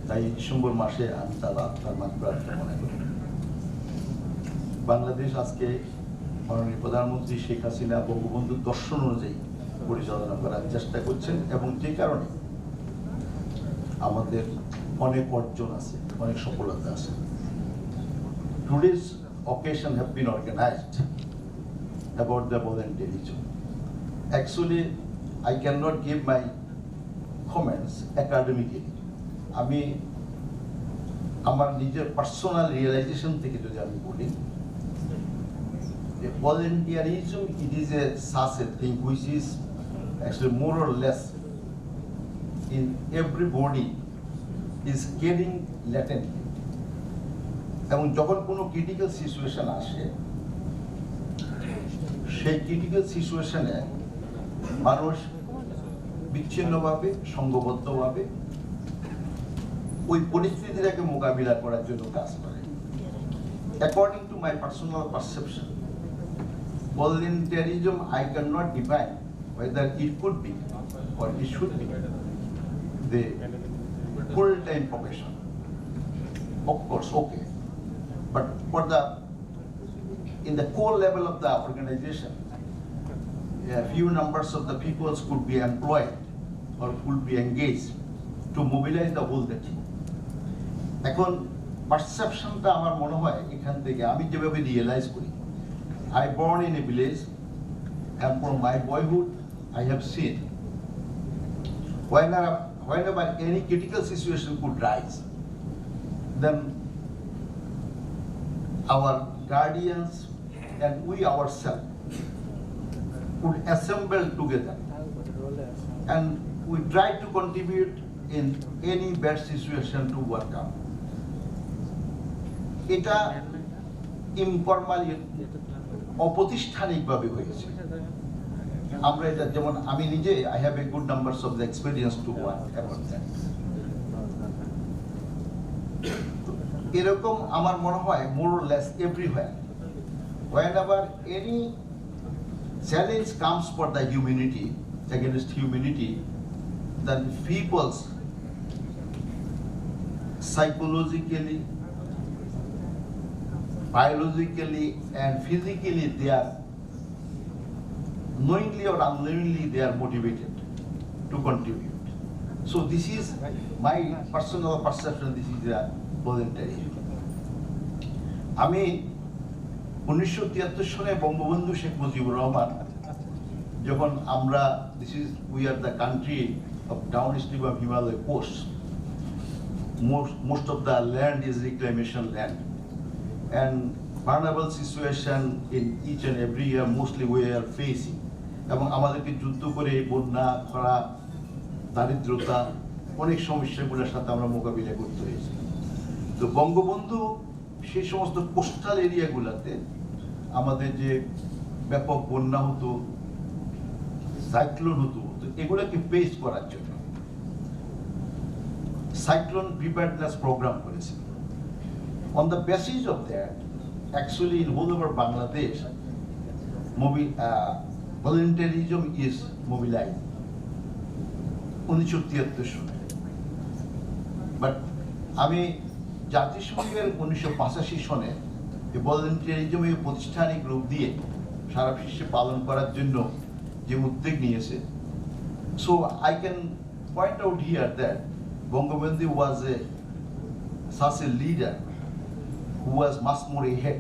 তাই ডিসেম্বর মাসে আমি তার আত্মার মাগফিরাত কামনা করি। বাংলাদেশ আজকে মাননীয় প্রধানমন্ত্রী শেখ হাসিনা বঙ্গবন্ধুর দর্শন অনুযায়ী পরিচালনা করার চেষ্টা করছেন, এবং যে কারণে আমাদের অনেক অর্জন আছে, অনেক সফলতা আছে। Today's occasion have been organized about the volunteerism. Actually, I cannot give my comments academically. আমি আমার নিজের পার্সোনাল রিয়েলাইজেশন থেকে যদি আমি বলি, volunteerism, it is such a thing which is actually more or less in everybody is getting latent. এবং যখন কোনো ক্রিটিক্যাল সিচুয়েশন আসে, সেই ক্রিটিক্যাল সিচুয়েশনে মানুষ বিচ্ছিন্নভাবে সংঘবদ্ধভাবে ওই পরিস্থিতিটাকে মোকাবিলা করার জন্য কাজ করে। According to my personal perception, volunteerism I cannot define whether it could be or it should be the full-time profession. Of course, okay. But for in the core level of the organization, a few numbers of the peoples could be employed or could be engaged to mobilize the whole team. এখন পারসেপশনটা আমার মনে হয় এখান থেকে আমি যেভাবে realise করি, I born in a village, and from my boyhood I have seen whenever any critical situation could rise, then our guardians and we ourselves would assemble together, and we try to contribute in any bad situation to work out. এটা informally অপ্রতিষ্ঠানিকভাবে হয়েছে। আমরা এটা যেমন আমি নিজে I have a good numbers of the experience to work about that. এরকম আমার মনে হয় more or less everywhere, whenever any challenge comes for the humanity, against humanity, then people's psychologically, biologically and physically they are knowingly or unknowingly they are motivated to contribute. So this is my personal perception, this is a volunteerism. আমি 1973 সনে বঙ্গবন্ধু শেখ মুজিবুর রহমান যখন আমরা we are the country of downstream of Himalaya coast, most of the land is reclamation land, and vulnerable situation in each and every year mostly we are facing, এবং আমাদেরকে যুদ্ধ করে বন্যা, খরা, দারিদ্রতা, অনেক সমস্যাগুলোর সাথে আমরা মোকাবিলা করতে হয়েছে। তো বঙ্গবন্ধু সেই সমস্ত কোস্টাল এরিয়াগুলোতে আমাদের যে ব্যাপক বন্যা হতো, সাইক্লোন হতো, তো এগুলোকে ফেস করার জন্য সাইক্লোন প্রিপেয়ারনেস প্রোগ্রাম করেছে। On the basis of that, actually in whole over Bangladesh, volunteerism is mobilized 1973 সনে। বাট আমি জাতিসংঘের 1985 সনে এই ভলান্টিয়ারিজমের প্রতিষ্ঠানিক রূপ দিয়ে সারা বিশ্বে পালন করার জন্য যে উদ্যোগ নিয়েছে, so I can point out here that Bangabandhu was such a leader who was much more ahead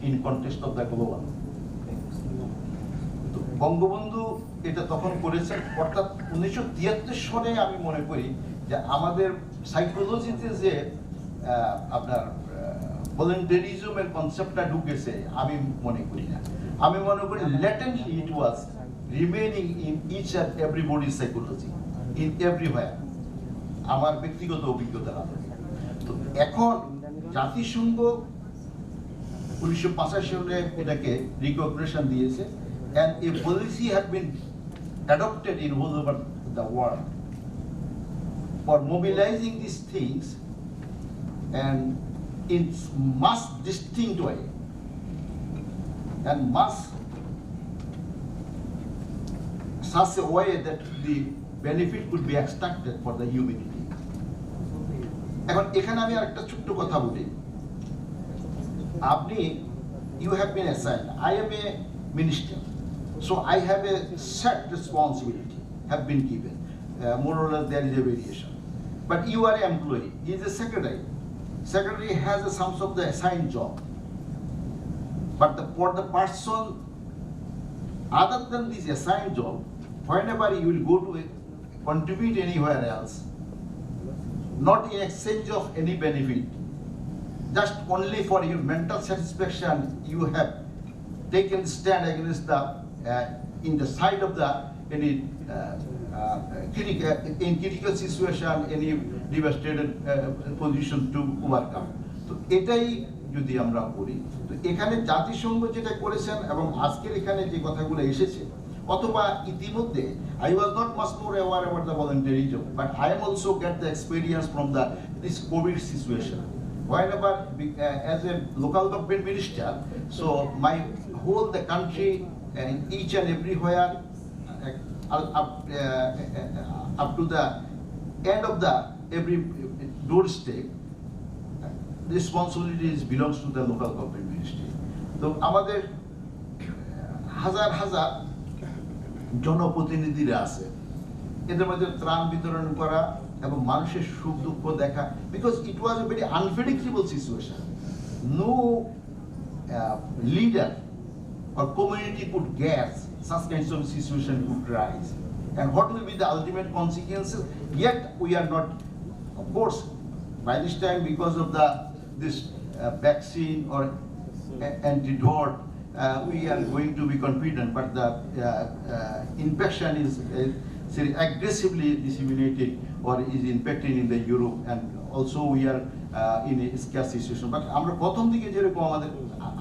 in context of the global. Bangabandhu এটা তখন করেছেন, অর্থাৎ 1973 সনে আমি মনে করি যে আমাদের সাইকোলজিতে যে আপনার ভলান্টিয়ারিজমের কনসেপ্টটা ঢুকেছে আমি মনে করি না। আমি মনে করি latently it was remaining in each and everybody's psychology in everywhere, আমার ব্যক্তিগত অভিজ্ঞতার আধারে। তো এখন জাতিসংঘ 1985 সালে এটাকে রিকগনিশন দিয়েছে, and a policy had been adopted in all over the world for mobilizing these things, and in much distinct way and much such a way that the benefit could be extracted for the humanity. এখন এখানে আমি আরেকটা ছোট্ট কথা বলি, আপনি you have been assigned. I am a minister, so I have a set responsibility have been given. More or less there is a variation. But you are an employee, he is a secretary. Secretary has some of the assigned job. But for the person other than this assigned job, whenever you will go to contribute anywhere else, not in exchange of any benefit, just only for your mental satisfaction, you have taken stand against the in the side of the any critical situation, any devastated position to overcome. তো এটাই যদি আমরা করি, তো এখানে জাতিসংঘ যেটা করেছেন এবং আজকের এখানে যে কথাগুলো এসেছে, অথবা ইতিমধ্যে I was not much more aware about the volunteerism, but I am also get the experience from this COVID situation. Whenever as a local government minister, so my whole the country and each and everywhere up to the end of the every doorstep, responsibilities belongs to the local government ministry. তো আমাদের হাজার হাজার জনপ্রতিনিধিরা আছে, এদের মধ্যে ত্রাণ বিতরণ করা এবং মানুষের সুখ দুঃখ দেখা, because it was a very unpredictable situation. No leader or community could guess such kinds of situation could rise, and what will be the ultimate consequences. Yet we are not, of course, by this time, because of this vaccine or antidote, we are going to be confident, but the infection is aggressively disseminated or is impacting in the Europe, and also we are in a scarce situation. But আমরা প্রথম দিকে যেরকম আমাদের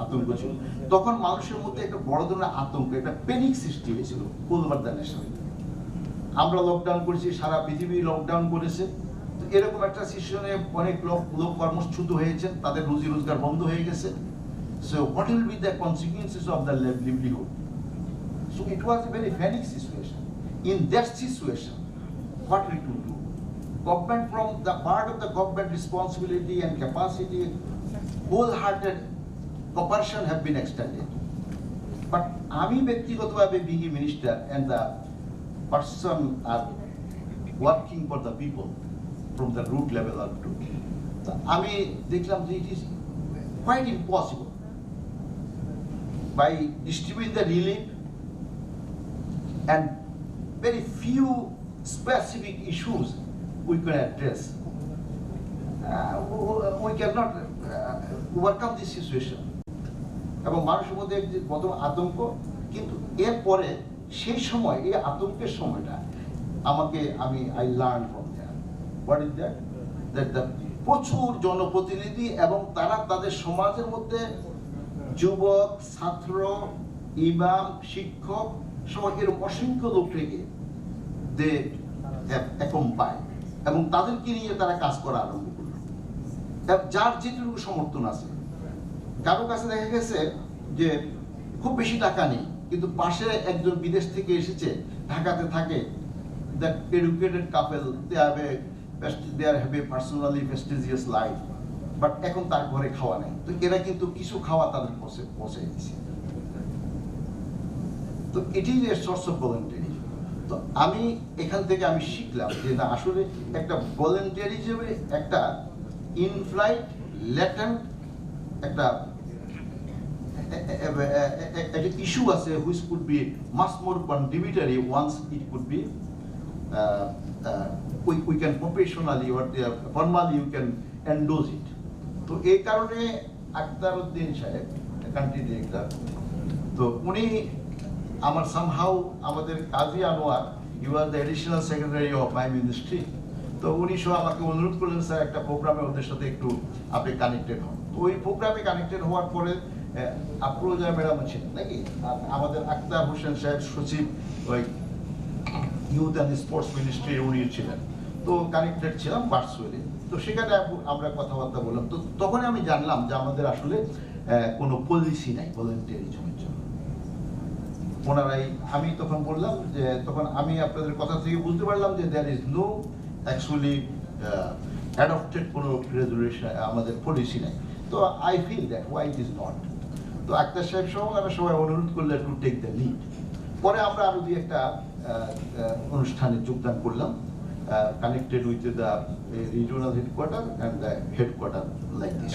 আতঙ্ক ছিল, তখন মানুষের মধ্যে একটা বড় ধরনের আতঙ্ক, একটা প্যানিক সৃষ্টি হয়েছিল ওভার দ্য নেশন। আমরা লকডাউন করেছি, সারা পৃথিবী লকডাউন করেছে, তো এরকম একটা সিচুয়েশনে অনেক লোক কর্মচ্যুত হয়েছেন, তাদের রুজি রোজগার বন্ধ হয়ে গেছে। So what will be the consequences of the livelihood? So it was a very panic situation. In that situation, what we could do? Government, from the part of the government responsibility and capacity, wholehearted cooperation have been extended. But আমি ব্যক্তিগতভাবে being a minister and the person are working for the people from the root level up to, আমি দেখলাম যে it is quite impossible by distributing the relief and very few specific issues we can address. We cannot overcome this situation. এবং মানুষের মধ্যে প্রথম আতঙ্ক, কিন্তু এরপরে সেই সময় এই আতঙ্কের সময়টা I learned from there. What is that? That the প্রচুর জনপ্রতিনিধি এবং তারা তাদের সমাজের মধ্যে যুবক, ছাত্র, ইমাম, শিক্ষক সহ এরকম অসংখ্য লোক থেকে they have accompanied, এবং তাদেরকে নিয়ে তারা কাজ করা আরম্ভ করলো। যার যেটুকু সমর্থন আছে, কারো কাছে দেখা গেছে যে খুব বেশি টাকা নেই, কিন্তু পাশে একজন বিদেশ থেকে এসেছে, ঢাকাতে থাকে, the educated couple, they have a personally prestigious life, but এখন তার ঘরে খাওয়া নেই, তো এরা কিন্তু কিছু খাওয়া তাদের পৌঁছে দিচ্ছে। তো it is a source of volunteerism. তো আমি এখান থেকে আমি শিখলাম যে না, আসলে একটা ভলান্টিয়ারিজমে একটা ইনফ্লাইট ল্যাটেন্ট একটা ইস্যু আছে, which could be much more contributory once it could be we can professionally or formally you can endorse it. তো এই কারণে আখতারউদ্দিন সাহেব, কান্ট্রি ডিরেক্টর, তো উনি আমার somehow আমাদের কাজী Anwar, you are the additional secretary of my ministry, তো উনি সহ আমাকে অনুরোধ করলেন, স্যার একটা প্রোগ্রামে ওদের সাথে একটু আপনি কানেক্টেড হন। তো ওই প্রোগ্রামে কানেক্টেড হওয়ার পরে আফরোজা ম্যাডাম ছিলেন নাকি, আমাদের আখতার হোসেন সাহেব সচিব ওই ইউথ অ্যান্ড স্পোর্টস মিনিস্ট্রি উনি ছিলেন, তো কানেক্টেড ছিলাম ভার্চুয়ালি। তো সেখানে আমরা কথাবার্তা বললাম, তো তখন আমি জানলাম যে আমাদের আসলে কোনো পলিসি নাই ভলান্টিয়ারিজমের জন্য। ওনারাই, আমি তখন বললাম যে, তখন আমি আপনাদের কথা থেকে বুঝতে পারলাম যে there is no actually adopted কোনো রেজুলেশন, আমাদের পলিসি নাই। তো I feel that why it is not. তো আক্তার সাহেব সহ আমরা সবাই অনুরোধ করলে টু টেক দ্য লিড। পরে আমরা আরো দুই একটা অনুষ্ঠানে যোগদান করলাম, connected with the regional headquarter and the headquarter like this.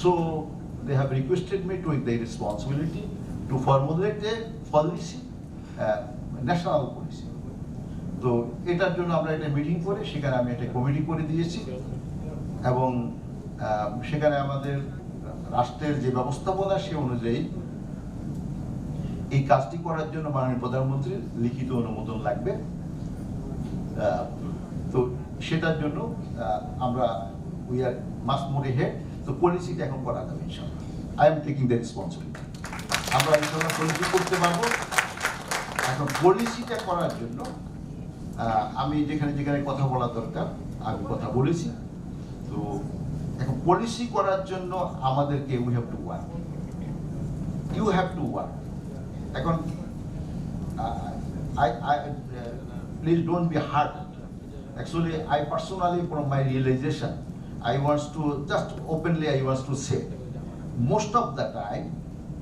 So they have requested me to take the responsibility to formulate a policy, national policy. তো এটার জন্য আমরা একটা মিটিং করে সেখানে আমি একটা কমিটি করে দিয়েছি এবং সেখানে আমাদের রাষ্ট্রের যে ব্যবস্থাপনা সে অনুযায়ী এই কাজটি করার জন্য মাননীয় প্রধানমন্ত্রীর লিখিত অনুমোদন লাগবে। তো সেটার জন্য আমরা we are mass more head. তো পলিসিটা এখন করা যাবে ইনশাআল্লাহ। I am taking the responsibility. আমরা ইনশাআল্লাহ পলিসি করতে পারবো। এখন পলিসিটা করার জন্য আমি যেখানে যেখানে কথা বলা দরকার আমি কথা বলেছি। তো এখন পলিসি করার জন্য আমাদেরকে we have to work, you have to work. এখন please don't be hard. Actually, I personally, from my realization, I want to just openly, I want to say, most of the time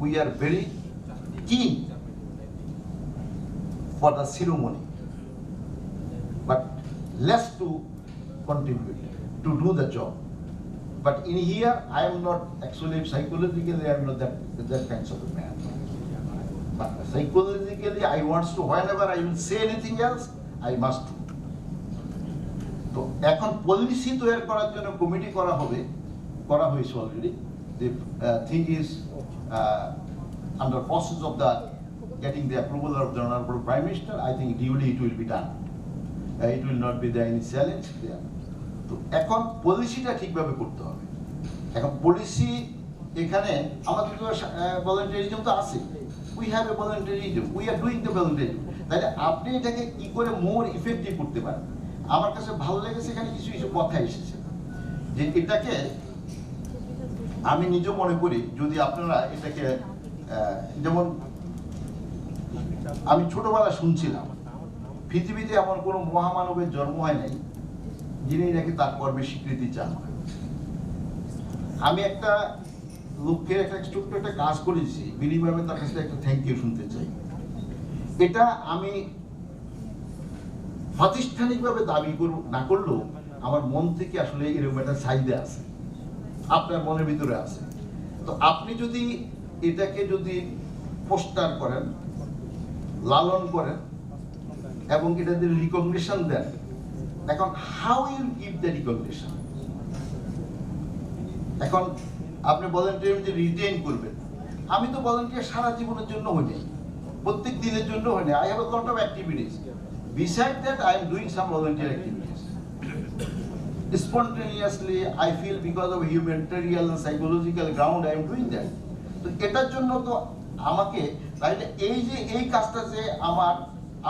we are very keen for the ceremony, but less to contribute to do the job. But in here, I am not actually psychologically, I am not that kind of a man. But psychologically, I want to, whenever I will say anything else, I must do. তো এখন policy তৈরি করার জন্য committee করা হয়েছে already. The thing is under process of the getting the approval of the Honorable Prime Minister. I think duly it will be done. It will not be there any challenge there. তো এখন পলিসিটা ঠিকভাবে করতে হবে। এখন policy এখানে আমাদের তো ভলান্টারিজম তো আছে। We have a voluntarism. We are doing the voluntarism. তাহলে আপনি এটাকে কি করে মোর ইফেক্টিভ করতে পারেন? আমার কাছে ভালো লেগেছে এখানে কিছু কিছু কথা এসেছে যে এটাকে আমি নিজে মনে করি যদি আপনারা এটাকে যেমন আমি ছোটবেলা শুনছিলাম পৃথিবীতে এমন কোনো মহামানবের জন্ম হয় নাই যিনি নাকি তার কর্মের স্বীকৃতি চান। আমি একটা লোকের একটা ছোট্ট একটা কাজ করেছি, বিনিময়ে তার কাছে একটা থ্যাংক ইউ শুনতে চাই। এটা আমি প্রাতিষ্ঠানিকভাবে দাবি না করলেও আমার মন থেকে আসলে এরকম একটা চাহিদা আছে, আপনার মনের ভিতরে আছে। তো আপনি যদি এটাকে যদি পোস্টার করেন, লালন করেন এবং এটা যদি রিকগনিশন দেন, এখন how you give the recognition? এখন আপনি ভলান্টিয়ার যে রিটেইন করবেন, আমি তো ভলান্টিয়ার সারা জীবনের জন্য হই নাই, প্রত্যেক দিনের জন্য হয় না। I have a lot of activities. Besides that, I am doing some volunteer activities. Spontaneously, I feel because of humanitarian and psychological ground, I am doing that. তো এটার জন্য তো আমাকে তাহলে এই যে এই কাজটা যে আমার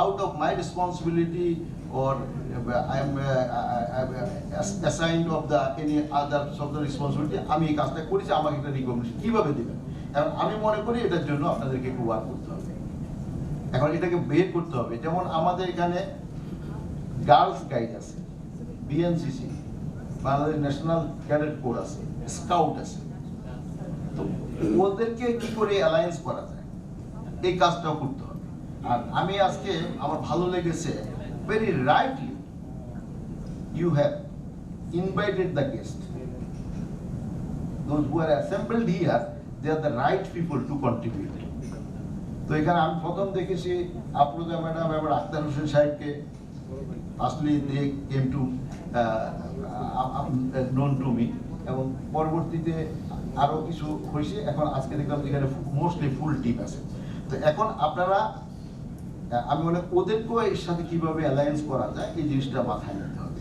out of my responsibility or I am assigned of the any other sort of responsibility, আমি এই কাজটা করেছি, আমাকে একটা রিকগনিশন কিভাবে দিবেন? কারণ আমি মনে করি এটার জন্য আপনাদেরকে একটু ওয়ার্ক করতে হবে। এখন এটাকে বের করতে হবে। যেমন আমাদের এখানে গার্লস গাইড আছে, BNCC, Bangladesh national cadet corps আছে, স্কাউট আছে। তো ওদেরকে কি করে অ্যালায়েন্স করা যায় এই কাজটাও করতে হবে। আর আমি আজকে আমার ভালো লেগেছে, very rightly you have invited the guest. Those who are assembled here, they are the right people to contribute. তো এখানে আমি প্রথম দেখেছি আফরোজা ম্যাডাম এবং আক্তার হোসেন সাহেবকে, আসলে they came to known to me, এবং পরবর্তীতে আরো কিছু হয়েছে। এখন আজকে দেখলাম এখানে মোস্টলি ফুল টিম আছে। তো এখন আপনারা আমি মনে ওদেরকেও এর সাথে কিভাবে অ্যালায়েন্স করা যায় এই জিনিসটা মাথায় নিতে হবে।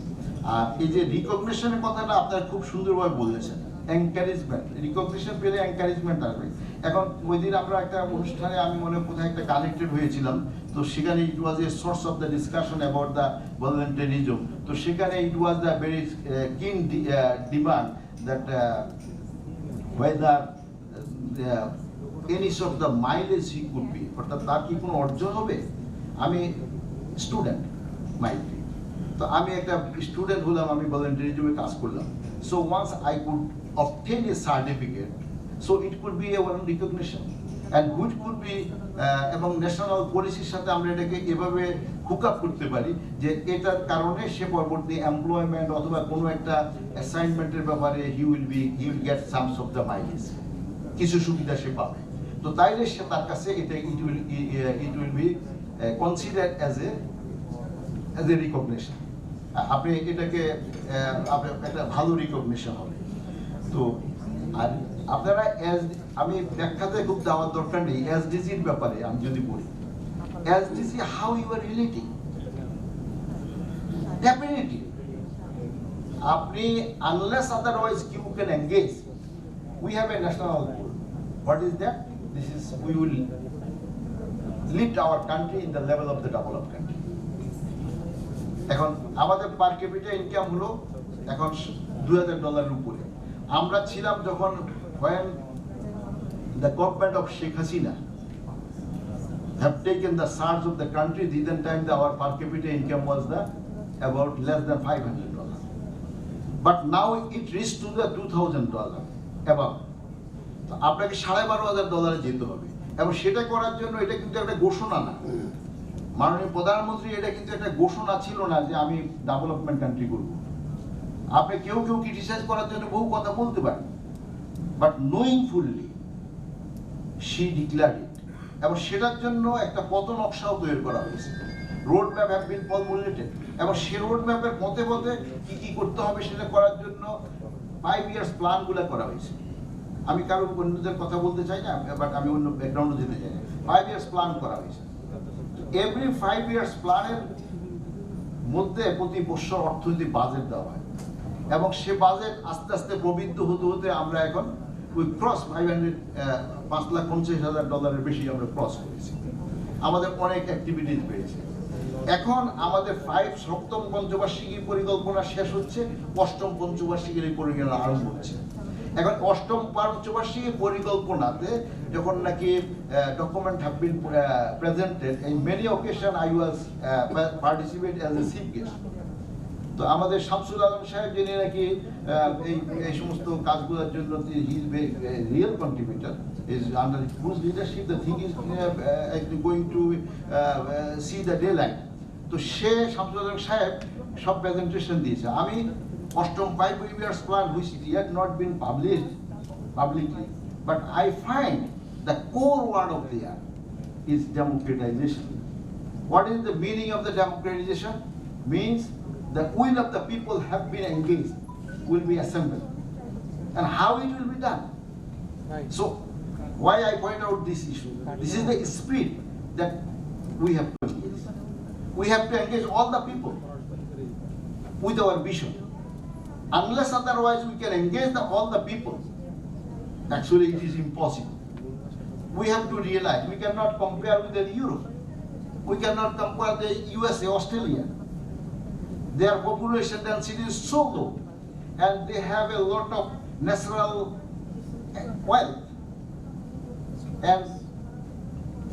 আর এই যে রিকগনিশনের কথাটা আপনারা খুব সুন্দরভাবে বলেছেন, এনকারেজমেন্ট, রিকগনিশন পেলে এনকারেজমেন্ট আসবে। এখন ওই দিন আমরা একটা অনুষ্ঠানে আমি মনে কোথায় একটা কানেক্টেড হয়েছিলাম, তো সেখানে it was a source of the discussion about the volunteerism. তো সেখানে it was the very keen demand that whether any sort of the mileage he could be, অর্থাৎ তার কি কোনো অর্জন হবে। আমি স্টুডেন্ট মাইট বি, তো আমি একটা স্টুডেন্ট হলাম, আমি ভলান্টারিজমে কাজ করলাম। So once I could obtain a certificate, So it could be a one recognition, and which could be এবং ন্যাশনাল পলিসির সাথে আমরা এটাকে এভাবে হুক আপ করতে পারি যে এটার কারণে সে পরবর্তী এমপ্লয়মেন্ট অথবা কোনো একটা অ্যাসাইনমেন্টের ব্যাপারে he will get sums of the mileage, কিছু সুবিধা সে পাবে। তো তাইলে সে তার কাছে এটা it will be considered as a recognition. আপনি এটাকে একটা ভালো রিকগনিশন হবে। তো আর আপনারা আমি ব্যাখ্যাতে খুব দেওয়ার দরকার নেই এসডিজির ব্যাপারে। আমি যদি বলি SDG how you are relating, definitely আপনি unless otherwise you can engage, we have a national goal. What is that? This is we will lift our country in the level of the developed country. এখন আমাদের পার capital income হলো এখন $2000 উপরে। আমরা ছিলাম যখন when the government of Sheikh Hasina have taken the charge of the country, then time our per capita income was about less than $500. But now it reached to the $2000 above. তো আপনাকে $12,500 যেতে হবে, এবং সেটা করার জন্য এটা কিন্তু একটা ঘোষণা না। মাননীয় প্রধানমন্ত্রী এটা কিন্তু একটা ঘোষণা ছিল না যে আমি ডেভেলপমেন্ট কান্ট্রি করব। আপনি কেউ ক্রিটিসাইজ করার জন্য বহু কথা বলতে পারেন, but knowing fully she declared it, এবং সেটার জন্য একটা পথ নকশাও তৈরি করা হয়েছে। Road map have been formulated, এবং সেই রোড ম্যাপের মতে মতে কি করতে হবে সেটা করার জন্য 5 ইয়ার্স প্ল্যানগুলো করা হয়েছে। আমি কারো অন্যদের কথা বলতে চাই না, বাট আমি অন্য ব্যাকগ্রাউন্ডে যেতে চাই না। 5 ইয়ার্স প্ল্যান করা হয়েছে। এভরি 5 ইয়ার্স প্ল্যানের মধ্যে প্রতি বছর অর্থনৈতিক বাজেট দেওয়া হয়, এবং সে বাজেট আস্তে আস্তে প্রবৃদ্ধ হতে হতে আমরা এখন উই ক্রস $5,50,000 বেশি আমরা ক্রস করেছি। আমাদের অনেক অ্যাক্টিভিটিস বেড়েছে। এখন আমাদের 7ম পঞ্চবার্ষিকী পরিকল্পনা শেষ হচ্ছে, 8ম পঞ্চবার্ষিকীর পরিকল্পনা আরম্ভ হচ্ছে। এখন 8ম পঞ্চবার্ষিকী পরিকল্পনাতে যখন নাকি document have been presented, in many occasion I was participate as a chief guest. তো আমাদের শামসুল আলম সাহেব যিনি নাকি এই সমস্ত কাজগুলোর জন্য he is real contributor, is under whose leadership the thing is going to see the day light. তো সে শামসুল আলম সাহেব সব প্রেজেন্টেশন দিয়েছে। আমি 8ম 5 years plan which yet not been published publicly, but I find the core word of the year is democratization. What is the meaning of the democratization? Means the will of the people have been engaged, will be assembled, and how it will be done. Right. So why I point out this issue? This is the spirit that we have to engage. We have to engage all the people with our vision. Unless otherwise we can engage all the people, actually it is impossible. We have to realize we cannot compare with the Europe. We cannot compare the USA, Australia. Their population density is so low, and they have a lot of natural wealth and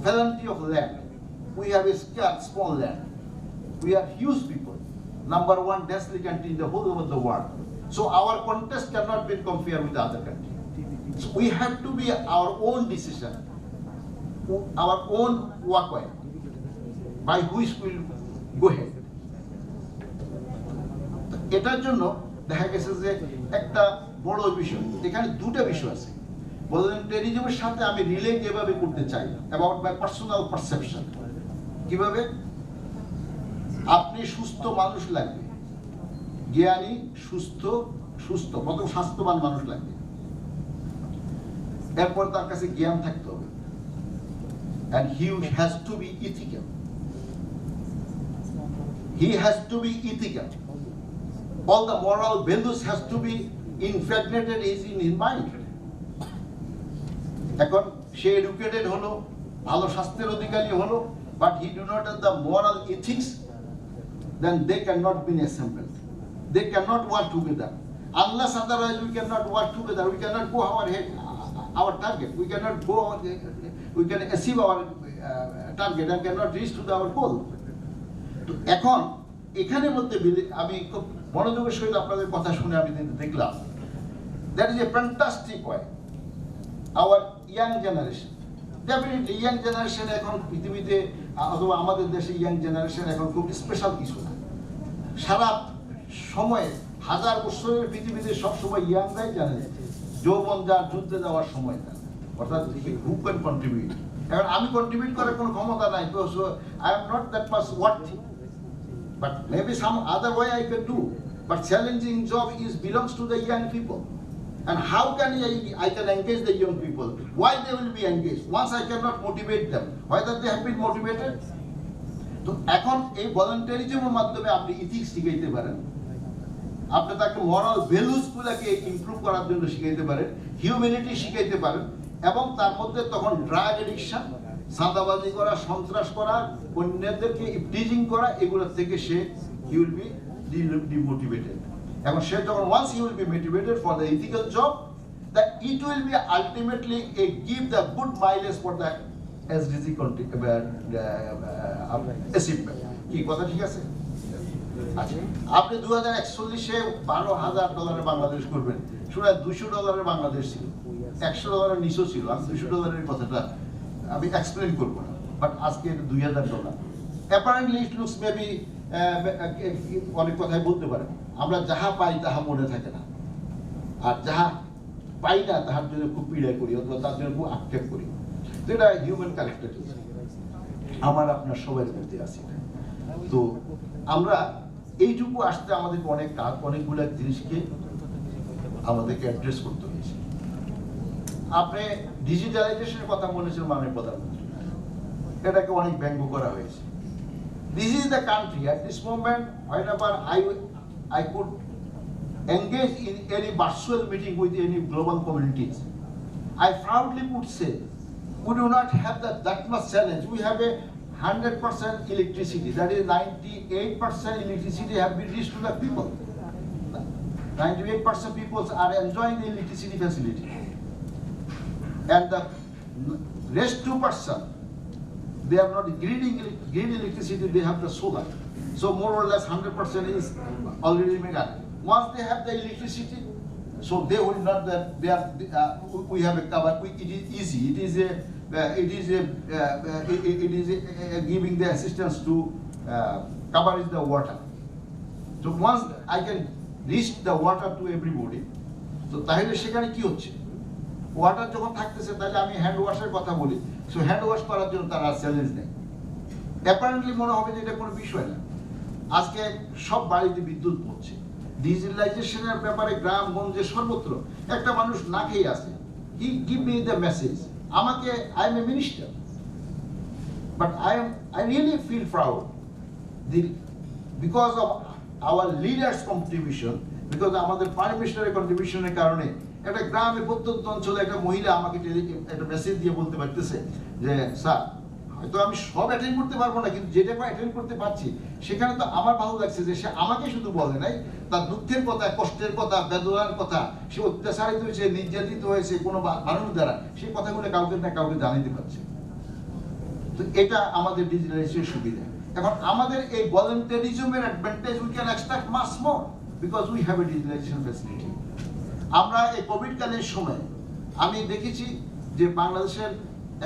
plenty of land. We have a scarce small land. We are huge people, number 1 densely country in the whole of the world. So our contest cannot be compared with other countries. So we have to be our own decision, our own walkway, by which we will go ahead. এটার জন্য দেখা গেছে যে একটা বড় বিষয়, এখানে দুটো বিষয় আছে। ভলান্টারিজমের সাথে আমি রিলেট যেভাবে করতে চাই অ্যাবাউট মাই পার্সোনাল পারসেপশন। কিভাবে? আপনি সুস্থ মানুষ লাগবে, জ্ঞানী, সুস্থ প্রথম স্বাস্থ্যবান মানুষ লাগবে, এরপর তার কাছে জ্ঞান থাকতে হবে, and he has to be ethical. He has to be ethical. All the moral values has to be impregnated in his mind. এখন সে এডুকেটেড হলো, ভালো স্বাস্থ্যের অধিকারী হলো, but he do not have the moral ethics, then they cannot be assembled. They cannot work together. Unless otherwise we cannot work together. We cannot go our target. We cannot go. We can achieve our target and cannot reach to our goal. তো এখন এখানের মধ্যে আমি খুব মনোযোগের সহিত আপনাদের কথা শুনে আমি দেখলাম, that is a fantastic way our young generation. Definitely young generation এখন পৃথিবীতে অথবা আমাদের দেশে young generation এখন খুব স্পেশাল কিছু না। সারা সময়ে হাজার বছরের পৃথিবীতে সবসময় ইয়াংরাই জানে যৌবন যার যুদ্ধে যাওয়ার সময় না, অর্থাৎ who can contribute. এখন আমি কন্ট্রিবিউট করার কোনো ক্ষমতা নাই, তো I am not that much worthy, but maybe some other way I can do. But challenging job belongs to the young people. And how can I can engage the young people? Why they will be engaged? Once I cannot motivate them, whether they have been motivated. তো এখন এই ভলান্টারিজমের মাধ্যমে আপনি ethics শিখাইতে পারেন, আপনি তাকে moral values গুলাকে ইমপ্রুভ করার জন্য শিখাইতে পারেন, হিউম্যানিটি শিখাইতে পারেন, এবং তার মধ্যে তখন ড্রাগ এডিকশন, চাঁদাবাজি করা, সন্ত্রাস করা, অন্যদেরকে ইপটিজিং করা, এগুলো থেকে সে হি উইল বি ডিমোটিভেটেড। এবং সে যখন once he will be motivated for the ethical job, that it will be ultimately a give the good mileage for the SDG achievement. কি কথা ঠিক আছে? আচ্ছা, আপনি 2041-এ $12,000 বাংলাদেশ করবেন, শুনে $200 বাংলাদেশ ছিল, $100 নিচেও ছিল। আমি $200 কথাটা আমি এক্সপ্লেন করবো না, বাট আজকে $2,000। অ্যাপারেন্টলি ইট লুকস মেবি, অনেক কথাই বলতে পারেন, আমরা যাহা পাই তাহা মনে থাকে না, আর যাহা পাই না তাহার জন্য খুব পীড়া করি অথবা তার জন্য খুব আক্ষেপ করি। তো এটা হিউম্যান ক্যারেক্টার, আমার আপনার সবার মধ্যে আছে। তো আমরা এইটুকু আসতে আমাদেরকে অনেকগুলো জিনিসকে আমাদেরকে অ্যাড্রেস করতে হয়েছে। আপনি ডিজিটালাইজেশনের কথা বলেছেন মাননীয় প্রধানমন্ত্রী, এটাকে অনেক ব্যঙ্গ করা হয়েছে। This is the country at this moment, whenever I could engage in any virtual meeting with any global communities, I proudly would say we do not have that much challenge. We have a 100% electricity, that is 98% electricity have been reached to the people. 98% people are enjoying the electricity facility, and the rest 2%, they are not green electricity, they have the solar. So more or less 100% is already made up. Once they have the electricity, so they will not that they are we have a cover. It is easy. It is giving the assistance to cover the water. So once I can reach the water to everybody, so তাহলে সেখানে কি হচ্ছে, water যখন থাকতেছে তাহলে আমি hand ওয়াশের কথা বলি, সো হ্যান্ড ওয়াশ করার জন্য তার আর চ্যালেঞ্জ নেই। অ্যাপারেন্টলি মনে হবে যে এটা কোনো বিষয় না। আজকে সব বাড়িতে বিদ্যুৎ পড়ছে, ডিজিটালাইজেশনের ব্যাপারে গ্রামগঞ্জে সর্বত্র একটা মানুষ না খেয়ে আছে, he give me the message, আমাকে I am a minister, but I really feel proud because of our leaders' contribution, because আমাদের প্রাইম মিনিস্টারের কন্ট্রিবিউশনের কারণে একটা গ্রামে প্রত্যন্ত অঞ্চলে একটা মহিলা আমাকে একটা মেসেজ দিয়ে বলতে পারতেছে যে স্যার, হয়তো আমি সব অ্যাটেন্ড করতে পারবো না, কিন্তু যেটা অ্যাটেন্ড করতে পারছি সেখানে তো আমার ভালো লাগছে যে সে আমাকে শুধু বলে নাই, তার দুঃখের কথা, কষ্টের কথা, বেদনার কথা, সে অত্যাচারিত হয়েছে, নির্যাতিত হয়েছে কোনো মানুষ দ্বারা, সেই কথাগুলো কাউকে না কাউকে জানাতে পারছে। তো এটা আমাদের ডিজিটালাইজেশনের সুবিধা। এখন আমাদের এই ভলান্টারিজমের advantage we can extract mass more because we have a digitalisation facility. আমরা এই কোভিড কালের সময় আমি দেখেছি যে বাংলাদেশের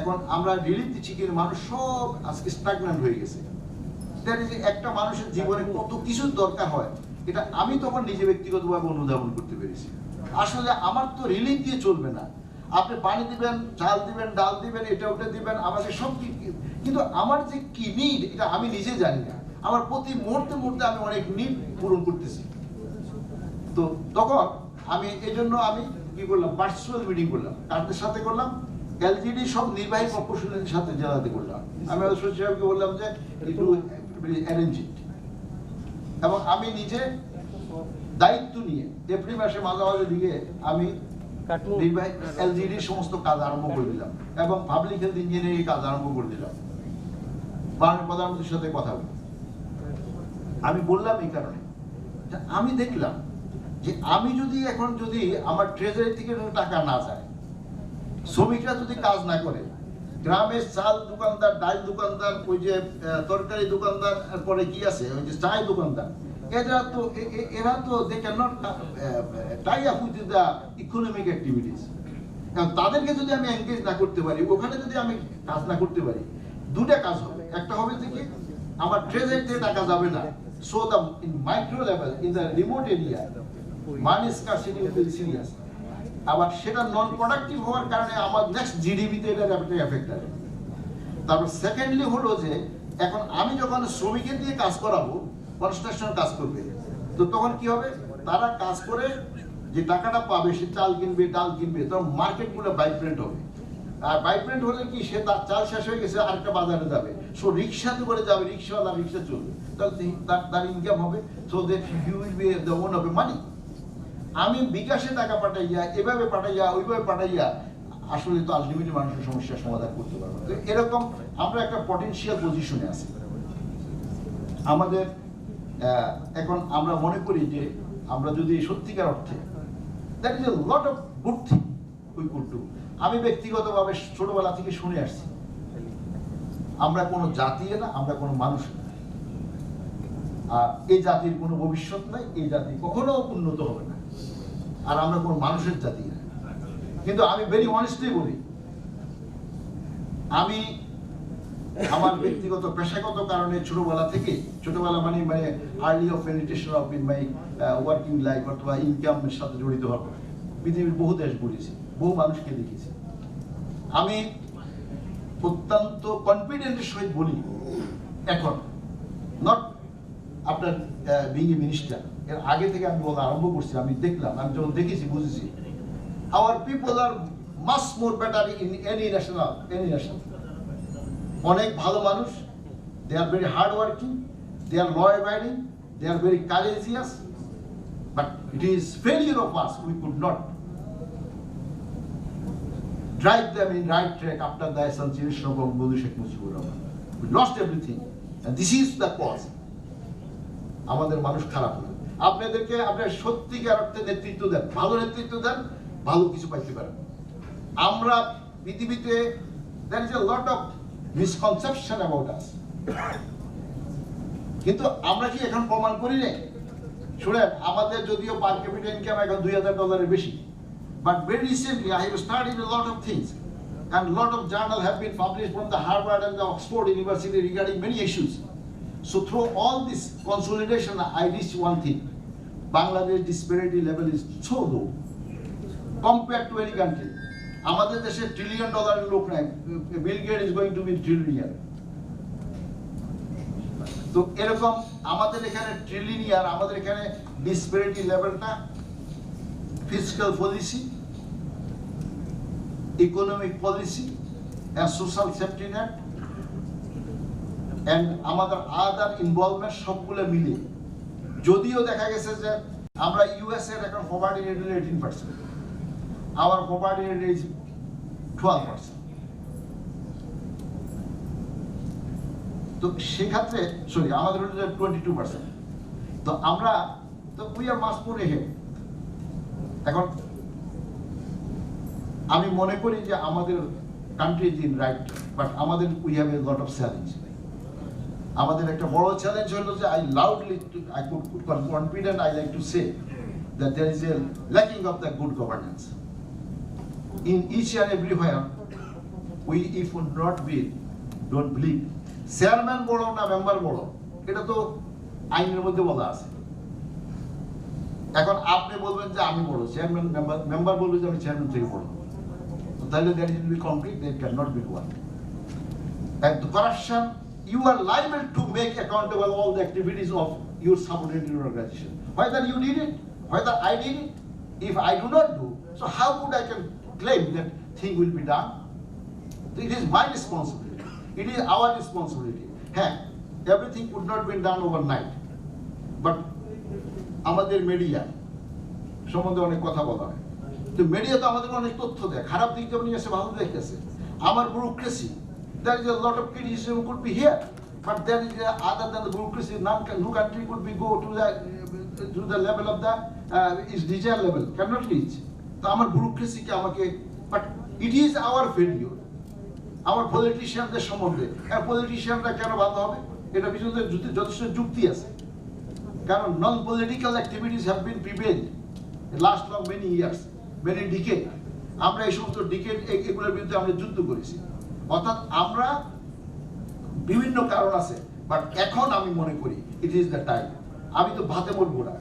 এখন আমরা রিলিফ দিচ্ছি, কিন্তু মানুষ সব আজকে স্ট্যাগন্যান্ট হয়ে গেছে। একটা মানুষের জীবনে কত কিছু দরকার হয়, এটা আমি তখন নিজে ব্যক্তিগতভাবে অনুধাবন করতে পেরেছি। আসলে আমার তো রিলিফ দিয়ে চলবে না, আপনি পানি দিবেন, চাল দিবেন, ডাল দিবেন, এটা ওটা দিবেন, আমাকে সব, কিন্তু আমার যে কি নিড এটা আমি নিজে জানি না। আমার প্রতি মুহূর্তে আমি অনেক নিড পূরণ করতেছি। তো তখন আমি এই জন্য আমি কি করলাম, ভার্চুয়াল মিটিং করলাম। কাদের সাথে করলাম? এলজিডি সব নির্বাহী প্রকৌশলীদের সাথে জেলাতে করলাম। আমি সচিব সাহেবকে বললাম যে একটু অ্যারেঞ্জ ইট, এবং আমি নিজে দায়িত্ব নিয়ে এপ্রিল মাসে মাঝামাঝি দিকে আমি নির্বাহী এলজিডির সমস্ত কাজ আরম্ভ করে দিলাম এবং পাবলিক হেলথ ইঞ্জিনিয়ারিং কাজ আরম্ভ করে দিলাম। মাননীয় প্রধানমন্ত্রীর সাথে কথা বলি, আমি বললাম এই কারণে যে আমি দেখলাম যে আমি যদি এখন আমার ট্রেজারি থেকে টাকা না যায়, শ্রমিকরা যদি কাজ না করে, গ্রামের চাল দোকানদার, ডাল দোকানদার, ওই যে তরকারি দোকানদার, পরে কি আছে ওই যে চায় দোকানদার, এরা তো they can not tie up with the economic activities. কারণ তাদেরকে যদি আমি এনগেজ না করতে পারি, ওখানে যদি আমি কাজ না করতে পারি, দুটা কাজ হবে। একটা হবে যে কি আমার ট্রেজারি দিয়ে টাকা যাবে না, so the in micro level in the remote area money scarcity will be serious. আবার সেটা নন প্রোডাক্টিভ হওয়ার কারণে আমার নেক্সট জিডিপিতে এটার একটা এফেক্ট আছে। তারপর সেকেন্ডলি হলো যে এখন আমি যখন শ্রমিকের দিয়ে কাজ করাবো, কনস্ট্রাকশন কাজ করবে, তো তখন কি হবে, তারা কাজ করে যে টাকাটা পাবে, সে চাল কিনবে, ডাল কিনবে, তখন মার্কেটগুলো ভাইব্রেন্ট হবে। আর ভাইব্রেন্ট হলে কি, সে তার চাল শেষ হয়ে গেছে, আরেকটা বাজারে যাবে, সো রিক্সাতে করে যাবে, রিক্সাওয়ালা রিক্সা চলবে, তাহলে তার ইনকাম হবে, so that you will be the own of money. আমি বিকাশে টাকা পাঠাইয়া, এভাবে পাঠাইয়া, ওইভাবে পাঠাইয়া আসলে তো আলটিমেটলি মানুষের সমস্যার সমাধান করতে পারবো। তো এরকম আমরা একটা পটেনশিয়াল পজিশনে আছি। আমাদের এখন আমরা মনে করি যে আমরা যদি সত্যিকার অর্থে, that is a lot of good thing we could do. আমি ব্যক্তিগতভাবে ছোটবেলা থেকে শুনে আসছি, আমরা কোনো জাতি না, আমরা কোনো মানুষ না, আর এই জাতির কোনো ভবিষ্যৎ নাই, এই জাতি কখনো উন্নত হবে না, আর আমরা কোনো মানুষের জাতি না। কিন্তু আমি ভেরি অনেস্টলি বলি, আমি আমার ব্যক্তিগত পেশাগত কারণে ছোটবেলা মানে early of penetration of in my working life অথবা ইনকামের সাথে জড়িত হওয়ার পরে পৃথিবীর বহু দেশ ঘুরেছি, বহু মানুষকে দেখেছি। আমি অত্যন্ত কনফিডেন্টের সহিত বলি, এখন not after being a minister, এর আগে থেকে আমি বলা আরম্ভ করছি, আমি দেখলাম, আমি যখন দেখেছি বুঝেছি, our people are much more better in any nation. অনেক ভালো মানুষ, they are very hard working, they are law abiding, they are very courageous, but it is failure of us, we could not drive them in right track after the assassination of Bangladesh Sheikh Mujibur Rahman. We lost everything, and this is the cause. আমাদের মানুষ খারাপ না। আপনাদেরকে আপনার সত্যিকার অর্থে নেতৃত্ব দেন, ভালো নেতৃত্ব দেন, ভালো কিছু পাইতে পারেন। আমরা পৃথিবীতে there is a lot of misconception about us, কিন্তু আমরা কি এখন প্রমাণ করি না? শুনেন, আমাদের যদিও পার ক্যাপিটা ইনকাম এখন $2000 বেশি, but very recently I have studied a lot of things, and a lot of journals have been published from the Harvard and the Oxford University regarding many issues. So through all this consolidation, I reached one thing: Bangladesh disparity level is so low compared to any country. আমাদের দেশে $1 trillion লোক নাই, Bill Gates is going to be trillionaire. তো এরকম আমাদের এখানে trillionaire, আমাদের এখানে ডিসপ্যারিটি লেভেলটা fiscal policy, economic policy and social safety net and আমাদের আদার ইনভলভমেন্ট সবগুলো মিলে, যদিও দেখা গেছে যে আমরা ইউএস এর এখন poverty rate 18%, our poverty rate is 12%. তো সেক্ষেত্রে সরি আমাদের হলো 22%। তো আমরা তো we are mass more ahead. এখন আমি মনে করি যে আমাদের country is in right, but আমাদের we have a lot of challenge. আমাদের একটা বড় চ্যালেঞ্জ হলো যে I could confident I like to say that there is a lacking of the good governance in each and everywhere. We if would not be, don't believe chairman বড় না member বড়, এটা তো আইনের মধ্যে বলা আছে। এখন আপনি বলবেন যে আমি বড়, চেয়ারম্যান মেম্বার বলবে যে আমি চেয়ারম্যান থেকে বড়, তাহলে that will be conflict, that cannot be one. And the corruption, you are liable to make accountable all the activities of your subordinate organization, whether you did it, whether I did it. If I do not do, so how could I can claim that thing will be done? It is my responsibility, it is our responsibility. Everything could not be done overnight, but আমাদের media সম্বন্ধে অনেক কথা বলা হয়, তো media তো আমাদের অনেক তথ্য দেয়, খারাপ দিক যেমন আছে ভালো দিক আছে। আমার bureaucracy, there is a lot of criticism could be here, but there is other than the bureaucracy, no country could be go to the level of the is desired level, cannot reach. তো আমার bureaucracy কে আমাকে, but it is our failure. আমার পলিটিশিয়ানদের সম্বন্ধে, পলিটিশিয়ানরা কেন ভালো হবে, এটা পিছনে যথেষ্ট যুক্তি আছে। কারণ non-political activities have been prevailed, last long many years, many decades, আমরা এই সমস্ত ডিকেড এগুলোর বিরুদ্ধে আমরা যুদ্ধ করেছি। অর্থাৎ আমরা বিভিন্ন কারণ আছে, বাট এখন আমি মনে করি ইট ইজ দ্য টাইম। আমি তো ভাতে মরবো না,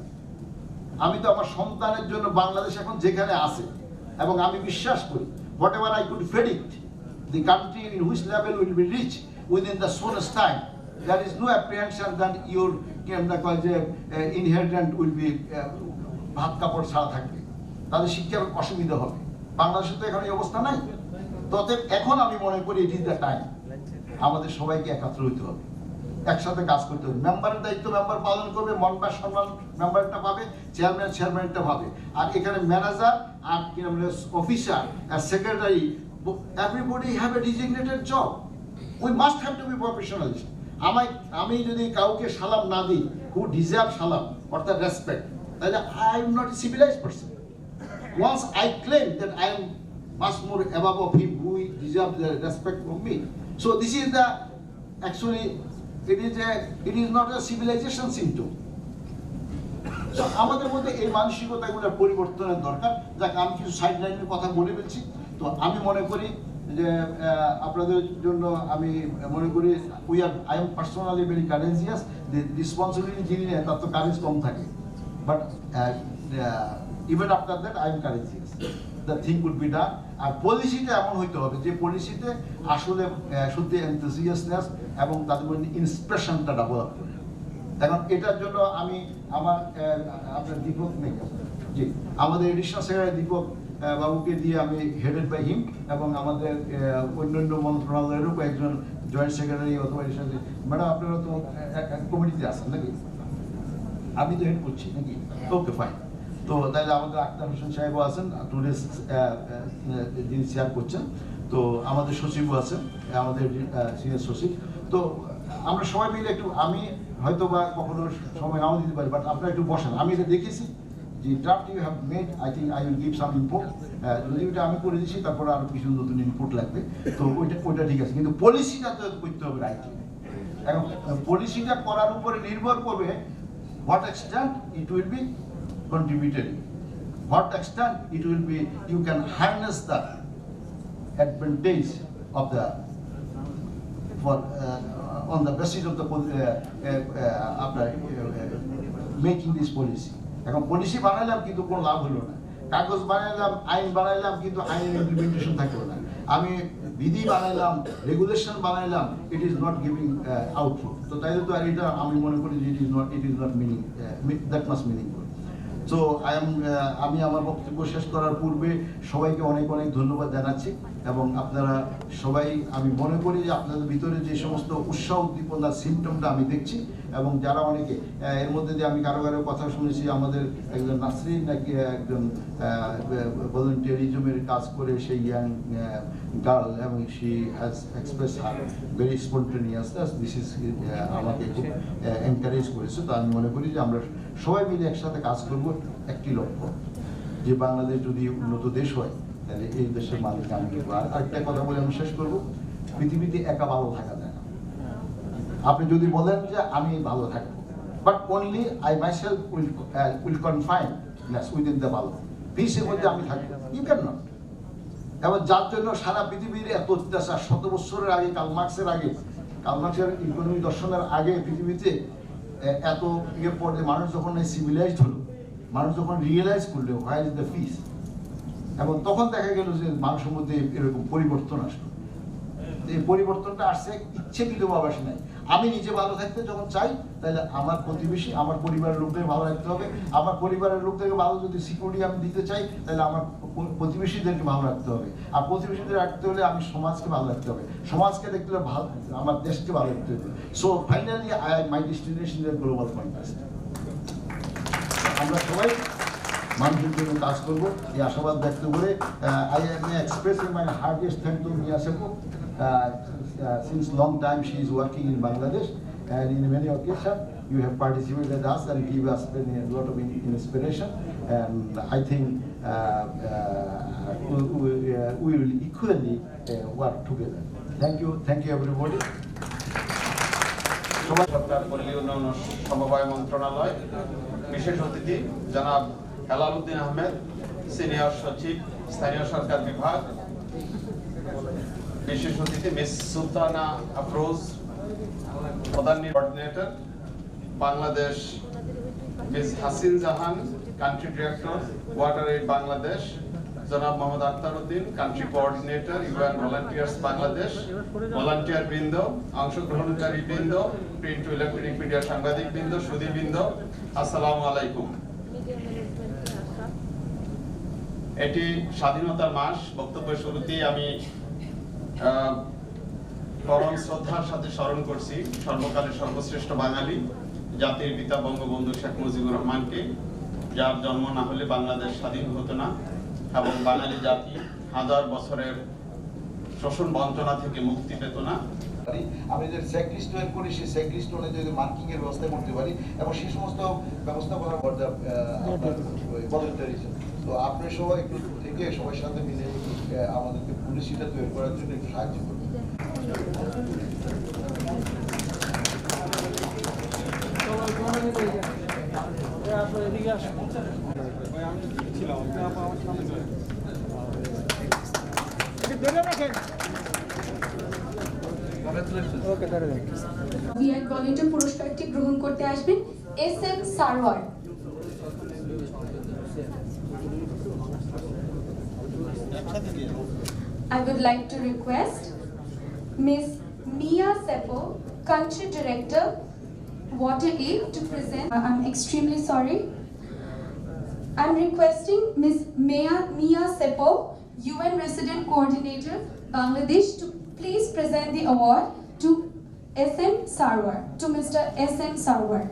আমি তো আমার সন্তানের জন্য বাংলাদেশ এখন যেখানে আছে, এবং আমি বিশ্বাস করি whatever I could predict the country in which level will be reached within the soonest time, there is no apprehension that your inheritance will be ভাত কাপড় ছাড়া থাকবে, তাদের শিক্ষার অসুবিধা হবে। বাংলাদেশে তো এখন এই অবস্থা নাই। তবে এখন আমি মনে করি ইট ইজ দ্য টাইম, আমাদের সবাইকে একাত্র হইতে হবে, একসাথে কাজ করতে হবে। মেম্বারের দায়িত্ব মেম্বার পালন করবে, মনবার সম্মান মেম্বারটা পাবে, চেয়ারম্যানটা পাবে। আর এখানে ম্যানেজার আর অফিসার আর secretary, everybody have a designated job. We must have to be professionalist. আমি যদি কাউকে সালাম না দিই, হু ডিজার্ভ সালাম অর্থাৎ রেসপেক্ট, তাহলে I am not a civilised person. Once I claim that I am much more above of him who deserves the respect from me. So this is the actually it is not a civilization symptom. So আমাদের মধ্যে এই মানসিকতাগুলোর পরিবর্তনের দরকার। যাকে আমি কিছু side লাইনের কথা বলে ফেলছি। তো আমি মনে করি যে আপনাদের জন্য আমি মনে করি I am personally very courageous. The responsibility যিনি নেয় তার তো কারেজ কম থাকে, but even after that I am courageous. The thing could be done. আর পলিসিটা এমন হইতে হবে যে পলিসিতে আসলে সত্যি এনথুজিয়াসনেস এবং তাদের মধ্যে ইন্সপিরেশনটা ডেভেলপ করে। এখন এটার জন্য আমি আমার আপনার দীপক জি আমাদের এডিশনাল সেক্রেটারি দীপক বাবুকে দিয়ে আমি হেডেড বাই হিম, এবং আমাদের অন্যান্য মন্ত্রণালয়েরও কয়েকজন জয়েন্ট সেক্রেটারি অথবা ম্যাডাম আপনারা তো কমিটিতে আছেন নাকি? আমি তো হেড করছি নাকি? Okay fine. তো তাহলে আমাদের আক্তার হোসেন সাহেবও আছেন, টুডে যিনি শেয়ার করছেন। তো আমাদের সচিবও আছেন, আমাদের সিনিয়র সচিব। তো আমরা সবাই মিলে একটু, আমি হয়তো বা কখনো সময় নাও দিতে পারি, বাট আপনারা একটু বসেন। আমি এটা দেখেছি যে draft you have made, I think I will give some input. যদি ওইটা আমি করে দিচ্ছি, তারপরে আরো কিছু নতুন ইনপুট লাগবে। তো ওইটা ঠিক আছে, কিন্তু পলিসিটা তো করতে হবে রাইট। এখন পলিসিটা করার উপরে নির্ভর করবে what extent it will be contributed, what extent it will be, you can harness the advantage of the for on the basis of the after making this policy. এখন পলিসি বানাইলাম কিন্তু কোনো লাভ হলো না, কাগজ বানাইলাম, আইন বানাইলাম, কিন্তু আইনের ইমপ্লিমেন্টেশন থাকলো না। আমি বিধি বানাইলাম, রেগুলেশন বানাইলাম, it is not giving output. তো তাই তো আর এটা আমি মনে করি যে it is not meaning that much meaningful. So আমি আমার বক্তব্য শেষ করার পূর্বে সবাইকে অনেক অনেক ধন্যবাদ জানাচ্ছি, এবং আপনারা সবাই, আমি মনে করি যে আপনাদের ভিতরে যে সমস্ত উৎসাহ উদ্দীপনার সিমটমটা আমি দেখছি, এবং যারা অনেকে এর মধ্যে দিয়ে আমি কারো কারো কথা শুনেছি, আমাদের একজন নাসরিন নাকি একজন ভলান্টিয়ারিজমের কাজ করে সেই ইয়াং গার্ল, এবং she has express her very spontaneousness, this is আমাকে খুব এনকারেজ করেছে। তো আমি মনে করি যে আমরা সবাই মিলে একসাথে কাজ করব একটি লক্ষ্য, যে বাংলাদেশ যদি উন্নত দেশ হয় তাহলে এই দেশের মালিক আমি। আর আরেকটা কথা বলে আমি শেষ করবো, পৃথিবীতে একা ভালো থাকা যায় না। আপনি যদি বলেন যে আমি ভালো থাকবো, but only I myself will confines within the ভালো পিসের মধ্যে আমি থাকবো, ইউ ক্যান নট। এবং যার জন্য সারা পৃথিবীর এত অত্যাচার, 100 বছরের আগে কার্ল মার্ক্সের ইকোনমি দর্শনের আগে পৃথিবীতে এত ইয়ের পরে মানুষ যখন সিভিলাইজড হলো, মানুষ যখন রিয়েলাইজ করলো হোয়ার ইজ দ্য পিস, এবং তখন দেখা গেল যে মানুষের মধ্যে এরকম পরিবর্তন আসলো। এই পরিবর্তনটা আসছে ইচ্ছাকৃতভাবে আসে নাই। আমি নিজে ভালো থাকতে যখন চাই, তাহলে আমার প্রতিবেশী, আমার পরিবারের লোকদের ভালো রাখতে হবে। আমার পরিবারের লোকদেরকে ভালো যদি সিকিউরিটি আমি দিতে চাই, তাহলে আমার প্রতিবেশীদেরকে ভালো রাখতে হবে। আর প্রতিবেশীদের রাখতে হলে আমি সমাজকে ভালো রাখতে হবে। সমাজকে দেখতে হলে ভালো, আমার দেশকে ভালো রাখতে হবে। So finally my destination is global context. আমরা সবাই মানুষের জন্য কাজ করবো, এই আশাবাদ ব্যক্ত করে I am expressing my heartiest thanks to Mia Sepo. Since long time she is working in Bangladesh, and in many occasions you have participated with us and give us a lot of inspiration, and I think we will equally work together. Thank you everybody. সরকার পল্লী উন্নয়ন সমবায় মন্ত্রণালয় বিশেষ অতিথি জনাব Helal Uddin Ahmed, senior সচিব স্থানীয় সরকার বিভাগ, বিশেষ অতিথি মিস সুলতানা আফরোজ, প্রধান coordinator Bangladesh Miss Hasin Jahan, country director WaterAid Bangladesh জনাব Mohammad Akhtar Uddin, country coordinator UN volunteers Bangladesh, volunteer বৃন্দ, অংশগ্রহণকারী বৃন্দ, প্রিন্ট ও ইলেকট্রনিক মিডিয়া সাংবাদিক বৃন্দ, সুধী বৃন্দ, আসসালামু আলাইকুম। এটি স্বাধীনতার মাস। বক্তব্যের শুরুতেই আমি পরম শ্রদ্ধার সাথে স্মরণ করছি সর্বকালের সর্বশ্রেষ্ঠ বাঙালি, জাতির পিতা বঙ্গবন্ধু শেখ মুজিবুর রহমানকে, যার জন্ম না হলে বাংলাদেশ স্বাধীন হতো না এবং বাঙালি জাতি হাজার বছরের শোষণ বঞ্চনা থেকে মুক্তি পেত না। আমি যদি চেকলিস্ট তৈরি করি, সেই চেকলিস্ট অনুযায়ী যদি মার্কিং এর ব্যবস্থা করতে পারি এবং সেই সমস্ত ব্যবস্থাপনার ভলেন্টারি। তো আপনি সবাই একটু থেকে সবার সাথে মিলে আমাদেরকে পলিসিটা তৈরি করার জন্য একটু সাহায্য করবেন। ভিআই ভলান্টিয়ার পুরস্কারটি গ্রহণ করতে আসবেন SM Sarwar. I would like to request Miss Mia Seppo, Country Director, Water Aid, to present. I'm extremely sorry. I'm requesting Miss Mia Seppo, UN Resident Coordinator, Bangladesh, to please present the award to SM Sarwar, to Mr. SM Sarwar.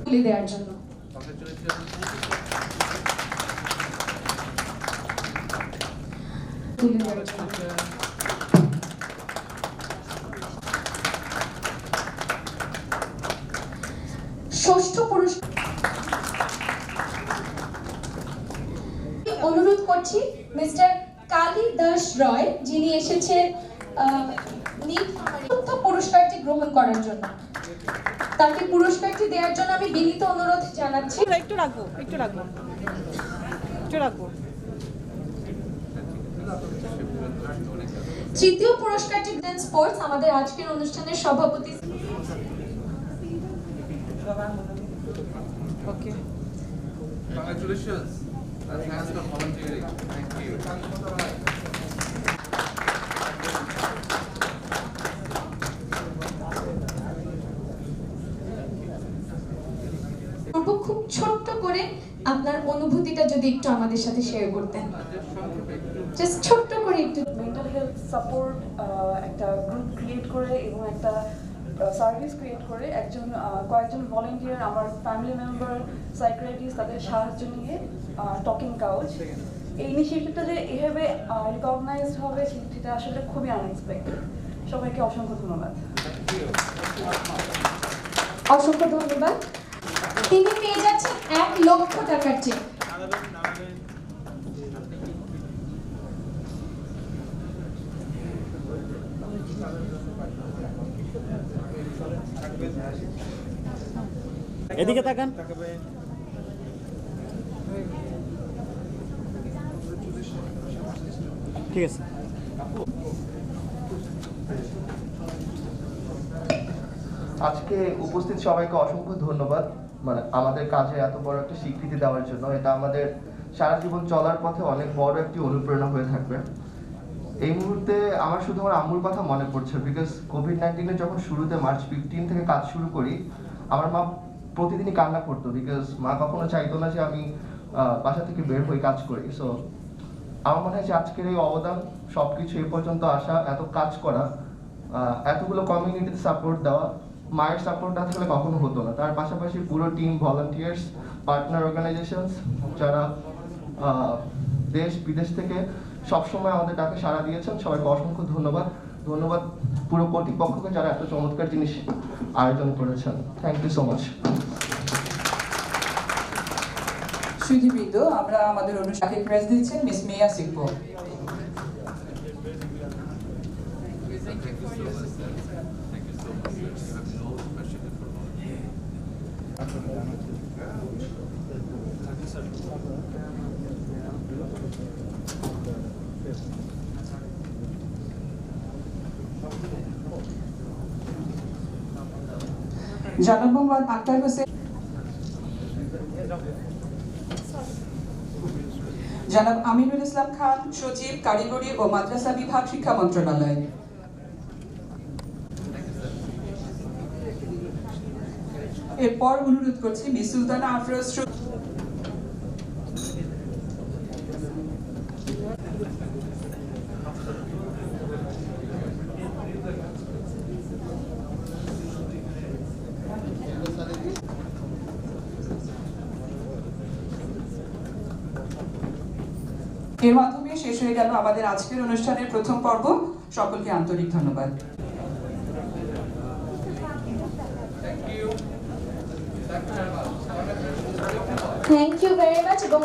তুলে দেওয়ার জন্য ষষ্ঠ পুরস্কার অনুরোধ করছি mister Kalidas রয়, যিনি এসেছেন পুরস্কারটি গ্রহণ করার জন্য। তাকে পুরস্কারটি দেওয়ার জন্য আমি বিনীত অনুরোধ জানাচ্ছি। একটু রাখবো। তৃতীয় পুরস্কারটি দেন স্পোর্টস, আমাদের আজকের অনুষ্ঠানের সভাপতি। ওকে, Congratulations. Thanks for volunteering. Thank you. খুব ছোট্ট করে আপনার অনুভূতিটা যদি একটু আমাদের সাথে শেয়ার করতেন, জাস্ট ছোট্ট করে একটু। মেন্টাল হেলথ সাপোর্ট একটা গ্রুপ ক্রিয়েট করে এবং একটা সার্ভিস ক্রিয়েট করে কয়েকজন ভলান্টিয়ার, আমার ফ্যামিলি মেম্বার, সাইকিয়াট্রিস্ট, তাদের সাহায্য নিয়ে টকিং কাউচ, এই ইনিশিয়েটিভটা যে এভাবে রিকগনাইজড হবে সেটা আসলে খুবই আনএক্সপেক্টেড। সবাইকে অসংখ্য ধন্যবাদ। অসংখ্য ধন্যবাদ। তিনি পেয়ে যাচ্ছেন 1 লক্ষ টাকার চেক। এদিকে তাকান। ঠিক আছে। আজকে উপস্থিত সবাইকে অসংখ্য ধন্যবাদ, মানে আমাদের কাজে এত বড় একটা স্বীকৃতি দেওয়ার জন্য। এটা আমাদের সারা জীবন চলার পথে অনেক বড় একটি অনুপ্রেরণা হয়ে থাকবে। এই মুহূর্তে আমার শুধু আমার আম্মুর কথা মনে পড়ছে, বিকজ কোভিড-19 যখন শুরুতে মার্চ 15 থেকে কাজ শুরু করি, আমার মা প্রতিদিনই কান্না করতো, বিকজ মা কখনো চাইতো না যে আমি বাসা থেকে বের হয়ে কাজ করি। সো আমার মনে হয় যে আজকের এই অবদান, সবকিছু এই পর্যন্ত আসা, এত কাজ করা, এতগুলো কমিউনিটিতে সাপোর্ট দেওয়া, মায়ের সাপোর্ট না থাকলে কখনো হতো না। তার পাশাপাশি পুরো টিম, ভলান্টিয়ার্স, পার্টনার অর্গানাইজেশনস, যারা দেশ বিদেশ থেকে সবসময় আমাদের ডাকে সাড়া দিয়েছেন। সবাইকে অসংখ্য ধন্যবাদ। ধন্যবাদ পুরো কর্তৃপক্ষকে যারা এত চমৎকার জিনিস আয়োজন করেছেন। Thank you so much. সুধীবৃন্দ, আমরা আমাদের অনুষ্ঠানকে প্রেস দিচ্ছেন মিস মিয়া সিকবো। জনাব মোহাম্মদ আক্তার হোসেন, জনাব আমিনুল ইসলাম খান, সচিব, কারিগরি ও মাদ্রাসা বিভাগ, শিক্ষা মন্ত্রণালয়। এরপর অনুরোধ করছি মিস সুলতানা আফরোজ। এর মাধ্যমে শেষ হয়ে গেল আমাদের আজকের অনুষ্ঠানের প্রথম পর্ব। সকলকে আন্তরিক ধন্যবাদ। Thank you very much. এবং